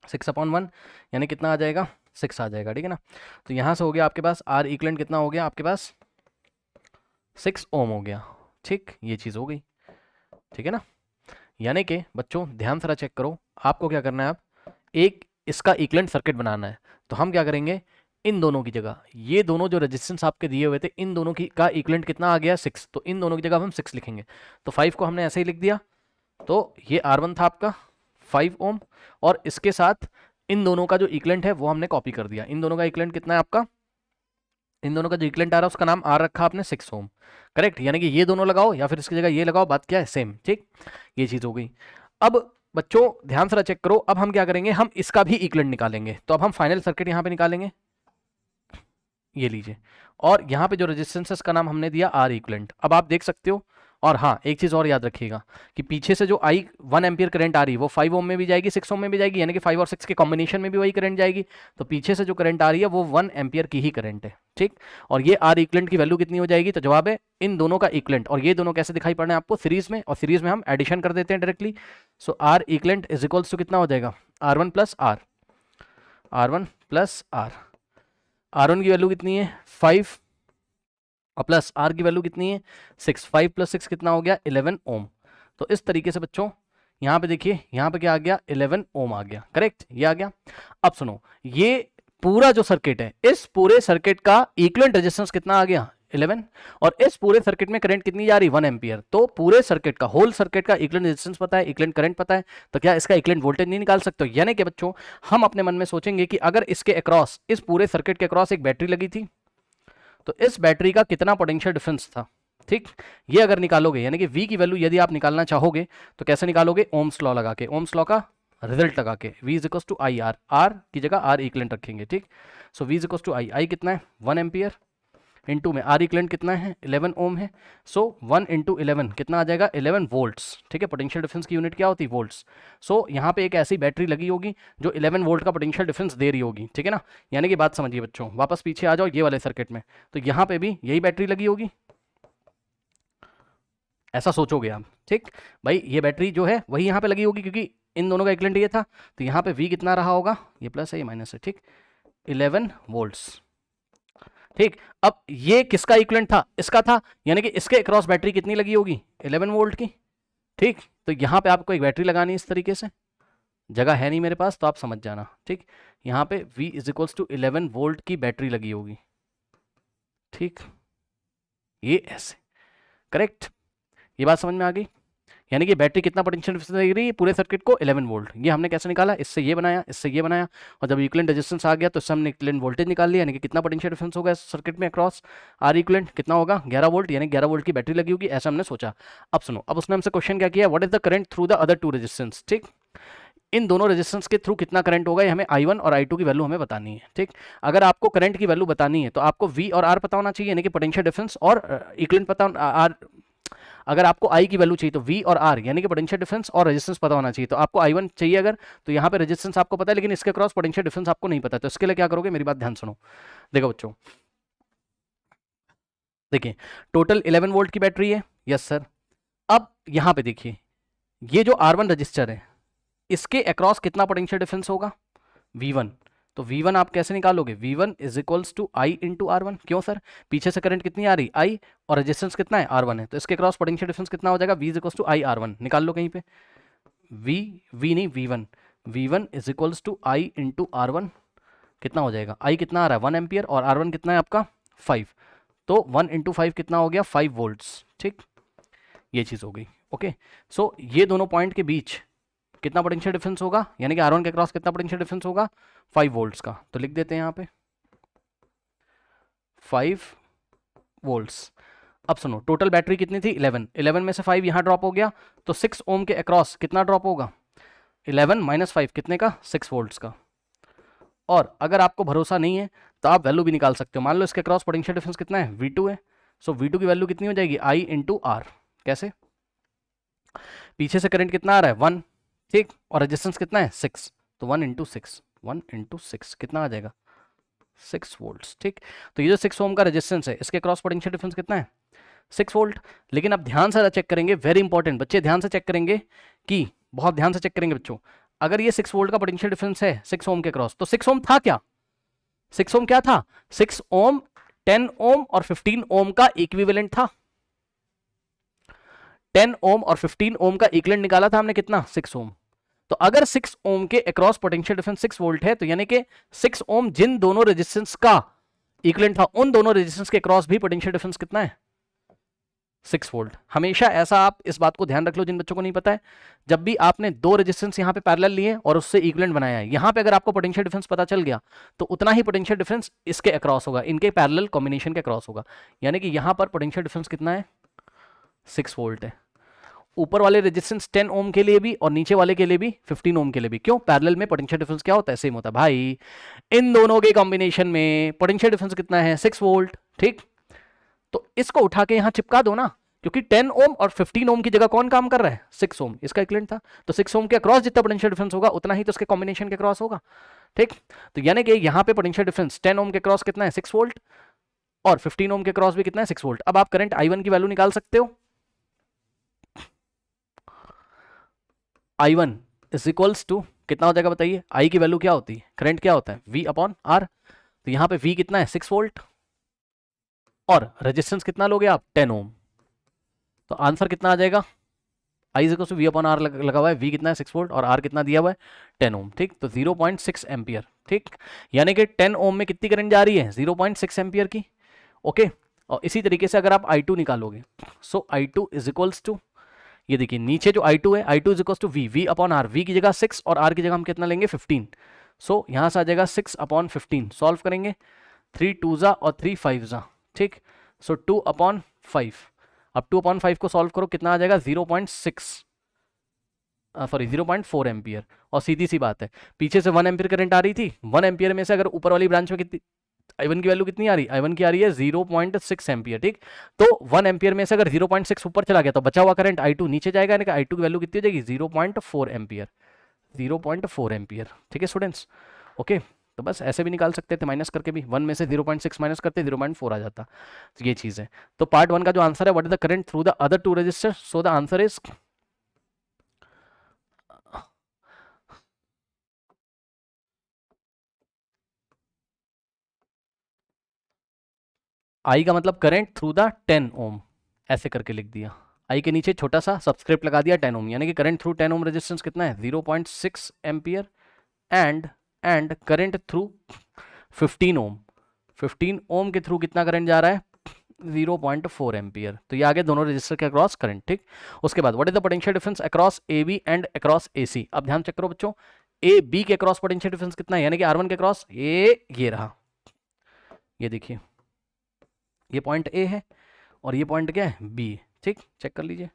6/1 यानी कितना आ जाएगा? 6 आ जाएगा, ठीक है ना। तो यहाँ से हो गया आपके पास R इक्विवेलेंट कितना हो गया आपके पास? 6 ओम हो गया, ठीक। ये चीज़ हो गई, ठीक है ना। यानी कि बच्चों ध्यान से चेक करो, आपको क्या करना है, आप एक इसका इक्विवेलेंट सर्किट बनाना है। तो हम क्या करेंगे, इन दोनों की जगह, ये दोनों जो रेजिस्टेंस आपके दिए हुए थे, इन दोनों की का इक्विवेलेंट कितना आ गया? 6। तो इन दोनों की जगह हम 6 लिखेंगे। तो 5 को हमने ऐसे ही लिख दिया, तो ये R1 था आपका 5 ओम, और इसके साथ इन दोनों का जो इक्विवेलेंट है वो हमने कॉपी कर दिया। इन दोनों का इक्विवेलेंट कितना है आपका? इन दोनों का जो इक्विवेलेंट आ रहा है उसका नाम R रखा आपने 6 ओम, करेक्ट। यानी कि ये दोनों लगाओ या फिर इसकी जगह ये लगाओ, बात क्या है? सेम, ठीक। ये चीज़ हो गई। अब बच्चों ध्यान से चेक करो, अब हम क्या करेंगे, हम इसका भी इक्विवेलेंट निकालेंगे। तो अब हम फाइनल सर्किट यहां पे निकालेंगे, ये लीजिए, और यहां पे जो रेजिस्टेंस है इसका नाम हमने दिया आर इक्विवेलेंट। अब आप देख सकते हो, और हाँ एक चीज और याद रखिएगा कि पीछे से जो आई 1 एम्पियर करंट आ रही है वो 5 ओम में भी जाएगी, 6 ओम में भी जाएगी, यानी कि 5 और 6 के कॉम्बिनेशन में भी वही करंट जाएगी। तो पीछे से जो करंट आ रही है वो 1 एम्पियर की ही करंट है, ठीक। और ये आर इक्विवेलेंट की वैल्यू कितनी हो जाएगी, तो जवाब है इन दोनों का इक्विवेलेंट। और ये दोनों कैसे दिखाई पड़ रहे हैं आपको, सीरीज में, और सीरीज में हम एडिशन कर देते हैं directly. So R equivalent is equals to कितना हो जाएगा, R1 plus are, R1 plus are. R1 की वैल्यू कितनी है 5, और प्लस आर की वैल्यू कितनी है 6, 5 प्लस 6 कितना हो गया 11 ओम। तो इस तरीके से बच्चों यहाँ पे देखिए, यहाँ पे क्या आ गया 11 ओम आ गया, करेक्ट, ये आ गया। अब सुनो, ये पूरा जो सर्किट है, इस पूरे सर्किट का इक्विवेलेंट रेजिस्टेंस कितना आ गया 11, और इस पूरे सर्किट में करंट कितनी जा रही 1 एम्पियर। तो पूरे सर्किट का, होल सर्किट का इक्विवेलेंट रेजिस्टेंस पता है, इक्विवेलेंट करंट पता है, तो क्या इसका इक्विवेलेंट वोल्टेज नहीं निकाल सकते? यानी कि बच्चों हम अपने मन में सोचेंगे कि अगर इसके अक्रॉस, इस पूरे सर्किट के अक्रॉस एक बैटरी लगी थी, तो इस बैटरी का कितना पोटेंशियल डिफरेंस था, ठीक। ये अगर निकालोगे, यानी कि V की वैल्यू यदि आप निकालना चाहोगे तो कैसे निकालोगे, ओम्स लॉ लगा के, ओम्स लॉ का रिजल्ट लगा के, V is equal to I R, R की जगह आर इक्विवेलेंट रखेंगे, ठीक। So V is equal to I, I कितना है 1 एम्पियर, इंटू में आर इक्विवेलेंट कितना है 11 ओम है। सो 1 इंटू 11 कितना आ जाएगा 11 वोल्ट्स, ठीक है। पोटेंशियल डिफरेंस की यूनिट क्या होती है, वोल्ट्स। सो यहाँ पे एक ऐसी बैटरी लगी होगी जो 11 वोल्ट का पोटेंशियल डिफरेंस दे रही होगी, ठीक है ना। यानी कि बात समझिए बच्चों, वापस पीछे आ जाओ ये वाले सर्किट में, तो यहाँ पे भी यही बैटरी लगी होगी, ऐसा सोचोगे आप, ठीक। भाई ये बैटरी जो है वही यहाँ पे लगी होगी, क्योंकि इन दोनों का इक्विवेलेंट ये था। तो यहाँ पे V कितना रहा होगा, ये प्लस है ये माइनस है, ठीक, 11 वोल्ट्स, ठीक। अब ये किसका इक्विवेलेंट था, इसका था, यानी कि इसके अक्रॉस बैटरी कितनी लगी होगी 11 वोल्ट की, ठीक। तो यहाँ पे आपको एक बैटरी लगानी है इस तरीके से, जगह है नहीं मेरे पास तो आप समझ जाना, ठीक। यहाँ पे V is equals to 11 volt की बैटरी लगी होगी, ठीक, ये ऐसे, करेक्ट। ये बात समझ में आ गई, यानी कि बैटरी कितना पोटेंशियल डिफरेंस दे रही है पूरे सर्किट को 11 वोल्ट। ये हमने कैसे निकाला, इससे ये बनाया, इससे ये बनाया, और जब इक्विवेलेंट रेजिस्टेंस आ गया तो इससे हमने इक्विवेलेंट वोल्टेज निकाल लिया, यानी कि कितना पोटेंशियल डिफरेंस होगा इस सर्किट में अक्रॉस, आर इक्विवेलेंट कितना होगा 11 वोल्ट, यानी 11 वोल्ट की बैटरी लगी होगी, ऐसा हमने सोचा। अब सुनो, अब उसने हमसे क्वेश्चन क्या किया, what is the current through the other two resistance, ठीक। इन दोनों रेजिस्टेंस के थ्रू कितना करंट होगा, ये हमें I1 और I2 की वैल्यू हमें बतानी है, ठीक। अगर आपको करंट की वैल्यू बतानी है तो आपको V और R पता होना चाहिए, यानी कि पोटेंशियल डिफरेंस और इक्विवेलेंट पता R। अगर आपको I की वैल्यू चाहिए तो V और R यानी कि पोटेंशियल डिफरेंस और रेजिस्टेंस पता होना चाहिए। तो आपको I1 चाहिए अगर, तो यहाँ पे रेजिस्टेंस आपको पता है, लेकिन इसके क्रॉस पोटेंशियल डिफरेंस आपको नहीं पता। तो इसके लिए क्या करोगे, मेरी बात ध्यान सुनो, देखो बच्चों, देखिए टोटल 11 वोल्ट की बैटरी है, यस सर। अब यहाँ पे देखिए, ये जो R1 रजिस्टर है इसके अक्रॉस कितना पोटेंशियल डिफरेंस होगा V1। तो V1 आप कैसे निकालोगे, V1 is equals to I into R1। क्यों सर, पीछे से करंट कितनी आ रही I, और रेजिस्टेंस कितना है R1 है, तो इसके क्रॉस पोटेंशियल डिफरेंस कितना हो जाएगा, V is equals to I R1। निकाल लो कहीं पे, V नहीं V1, V1 is equals to I into R1, कितना हो जाएगा, I कितना आ रहा है 1 एम्पियर, और R1 कितना है आपका 5, तो 1 इंटू 5 कितना हो गया 5 वोल्ट्स, ठीक। ये चीज़ हो गई, ओके। सो ये दोनों पॉइंट के बीच कितना पोटेंशियल डिफरेंस होगा, यानी कि R1 के क्रॉस कितना पोटेंशियल डिफरेंस होगा 5 वोल्ट्स का। तो लिख देते हैं यहाँ पे 5 वोल्ट्स। अब सुनो, टोटल बैटरी कितनी थी 11 में से 5 यहाँ ड्रॉप हो गया, तो 6 ओम के अक्रॉस कितना ड्रॉप होगा 11 माइनस 5 कितने का 6 वोल्ट्स का। और अगर आपको भरोसा नहीं है तो आप वैल्यू भी निकाल सकते हो। मान लो इसके क्रॉस पोटेंशियल डिफरेंस कितना है V2 है, सो V2 की वैल्यू कितनी हो जाएगी I इंटू R। कैसे, पीछे से करंट कितना आ रहा है 1, ठीक, और रेजिस्टेंस कितना है 6, तो 1 इंटू 6 कितना आ जाएगा 6 वोल्ट्स, ठीक। तो ये जो 6 ओम का रेजिस्टेंस है इसके क्रॉस पोटेंशियल डिफरेंस कितना है 6 वोल्ट। लेकिन अब ध्यान से चेक करेंगे, वेरी इंपॉर्टेंट बच्चे, ध्यान से चेक करेंगे कि, बहुत ध्यान से चेक करेंगे बच्चों, अगर ये 6 वोल्ट का पोटेंशियल डिफरेंस है 6 ओम के क्रॉस, तो 6 ओम था क्या, 6 ओम क्या था, 6 ओम 10 ओम और 15 ओम का इक्विवेलेंट था। 10 ओम और 15 ओम का इक्विवेलेंट निकाला था हमने कितना 6 ओम। तो अगर 6 ओम के अक्रॉस पोटेंशियल डिफरेंस 6 वोल्ट है, तो यानी कि 6 ओम जिन दोनों रेजिस्टेंस का इक्विवेलेंट था उन दोनों रेजिस्टेंस के अक्रॉस भी पोटेंशियल डिफरेंस कितना है 6 वोल्ट। हमेशा ऐसा आप इस बात को ध्यान रख लो, जिन बच्चों को नहीं पता है, जब भी आपने दो रेजिस्टेंस यहाँ पे पैरेलल लिए और उससे इक्विवेलेंट बनाया है, यहाँ पे अगर आपको पोटेंशियल डिफरेंस पता चल गया तो उतना ही पोटेंशियल डिफरेंस इसके अक्रॉस होगा, इनके पैरेलल कॉम्बिनेशन के अक्रॉस होगा। यानी कि यहाँ पर पोटेंशियल डिफरेंस कितना है 6 वोल्ट है। ऊपर वाले रेजिस्टेंस 10 ओम के लिए भी और नीचे वाले के लिए भी 15 ओम के लिए भी। क्यों? पैरेलल में पोटेंशियल डिफरेंस क्या होता है? सेम होता है भाई। इन दोनों के कॉम्बिनेशन में पोटेंशियल डिफरेंस कितना है? 6 वोल्ट। ठीक, तो इसको उठा के यहां चिपका दो ना, क्योंकि 10 ओम और 15 ओम की जगह कौन काम कर रहा है? 6 ओम। इसका इक्विवेलेंट था, तो 6 ओम के अक्रॉस जितना पोटेंशियल डिफरेंस होगा उतना ही तो उसके कॉम्बिनेशन के अक्रॉस होगा। ठीक, तो यानी कि यहां पे पोटेंशियल डिफरेंस 10 ओम के अक्रॉस कितना है? 6 वोल्ट, और 15 ओम के अक्रॉस भी कितना है? 6 वोल्ट। अब आप करंट I1 की वैल्यू निकाल सकते हो। I1 इज इक्वल्स टू कितना हो जाएगा बताइए? I की वैल्यू क्या होती है? करंट क्या होता है? V upon R। तो यहां पे V कितना है? 6 वोल्ट, और रेजिस्टेंस कितना लोगे आप? 10 ओम। तो आंसर कितना आ जाएगा? I is equals to V upon R लगा हुआ है, V कितना है? 6 वोल्ट, और R कितना दिया हुआ है? 10 ओम। ठीक, तो 0.6 एम्पियर। ठीक, यानी कि 10 ओम में कितनी करंट जा रही है? 0.6 एम्पियर की। ओके, और इसी तरीके से अगर आप I2 निकालोगे, सो I2 इज इक्वल्स टू, ये देखिए नीचे जो I2 है, I2 is equals to V upon R। V की जगह 6 और R की जगह हम कितना लेंगे? 15। सो यहां से आ जाएगा 6 अपॉन 15। सॉल्व करेंगे, 3 2 जा और 3 5 जा। ठीक, सो 2 अपॉन 5। अब 2 अपॉन 5 को सॉल्व करो, कितना आ जाएगा? 0.4 एम्पियर। और सीधी सी बात है, पीछे से 1 एम्पियर करंट आ रही थी, 1 एम्पियर में से अगर ऊपर वाली ब्रांच में कितनी I1 की वैल्यू कितनी आ रही? I1 की आ रही है 0.6 एम्पियर। ठीक, तो 1 एम्पियर में से अगर 0.6 ऊपर चला गया तो बचा हुआ करंट I2 नीचे जाएगा, यानी कि I2 की वैल्यू कितनी हो जाएगी? 0.4 एम्पियर। 0.4 एम्पियर। ठीक है स्टूडेंट्स, ओके। तो बस ऐसे भी निकाल सकते थे, माइनस करके भी। 1 में से 0.6 माइनस करते 0.4 आ जाता। तो ये चीज़ है। तो पार्ट 1 का जो आंसर है, what is the current through the other two resistor? So the answer is I का मतलब करंट थ्रू द 10 ओम, ऐसे करके लिख दिया। I के नीचे छोटा सा सब्सक्रिप्ट लगा दिया 10 ओम, यानी कि करंट थ्रू 10 ओम रेजिस्टेंस कितना है? 0.6 एम्पियर। एंड करंट थ्रू 15 ओम, 15 ओम के थ्रू कितना करंट जा रहा है? 0.4 एम्पियर। तो ये आगे दोनों रजिस्टर के अक्रॉस करंट। ठीक, उसके बाद what is the potential difference across AB and across AC? अब ध्यान चेक करो बच्चों, AB के अक्रॉस पोटेंशियल डिफरेंस कितना है? यानी कि R1 के अक्रॉस ये रहा, ये देखिए, ये पॉइंट A है और ये पॉइंट क्या है? B। ठीक, चेक कर लीजिए,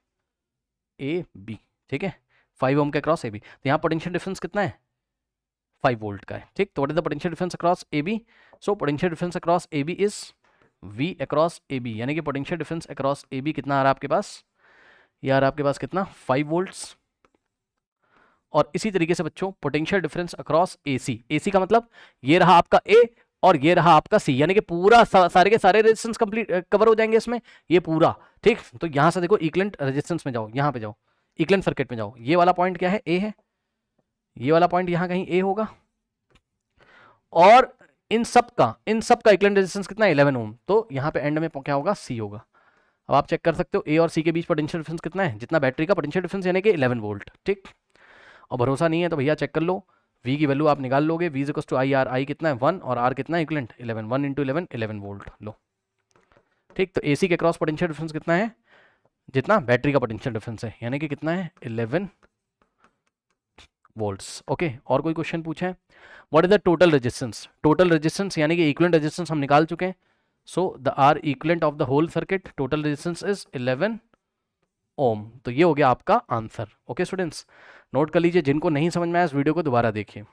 AB। ठीक है, 5 ओम के अक्रॉस AB। तो यहाँ पोटेंशियल डिफरेंस कितना है? 5 वोल्ट का है। ठीक, तो what is the potential difference across AB? So potential difference across AB is V across AB, यानी कि पोटेंशियल डिफरेंस अक्रॉस AB कितना आ रहा है आपके पास? ये आ रहा है आपके पास कितना? 5 वोल्ट्स। और इसी तरीके से बच्चों potential difference across AC, AC का मतलब ये रहा आपका A और ये रहा आपका C, यानी कि पूरा सारे के सारे रेजिस्टेंस कंप्लीट कवर हो जाएंगे इसमें, ये पूरा। ठीक, तो यहां से देखो इक्विवेलेंट रेजिस्टेंस में जाओ, यहां पे जाओ, इक्विवेलेंट सर्किट में जाओ। ये वाला पॉइंट क्या है? A है। ये वाला पॉइंट यहां कहीं A होगा, और इन सब का इक्विवेलेंट रेजिस्टेंस कितना है? 11 ओम। तो यहां पे एंड में क्या होगा? C होगा। अब आप चेक कर सकते हो A और C के बीच पोटेंशियल डिफरेंस कितना है? जितना बैटरी का पोटेंशियल डिफरेंस, यानी कि 11 वोल्ट। ठीक, और भरोसा नहीं है तो भैया चेक कर लो, V की वैल्यू आप निकाल लोगे, V equals to IR। I कितना है? 1, और R कितना है? इक्विवेलेंट 11। 1 इंटू 11, 11 वोल्ट लो। ठीक, तो AC के क्रॉस पोटेंशियल डिफरेंस कितना है? जितना बैटरी का पोटेंशियल डिफरेंस है, यानी कि कितना है? 11 वोल्ट्स। ओके, और कोई क्वेश्चन पूछे? What is the total resistance? Total resistance यानी कि इक्विवेलेंट रेजिस्टेंस हम निकाल चुके हैं। So the R equivalent of the whole circuit total resistance is 11 ohm. तो ये हो गया आपका आंसर। ओके स्टूडेंट्स, नोट कर लीजिए, जिनको नहीं समझ में आया इस वीडियो को दोबारा देखिए।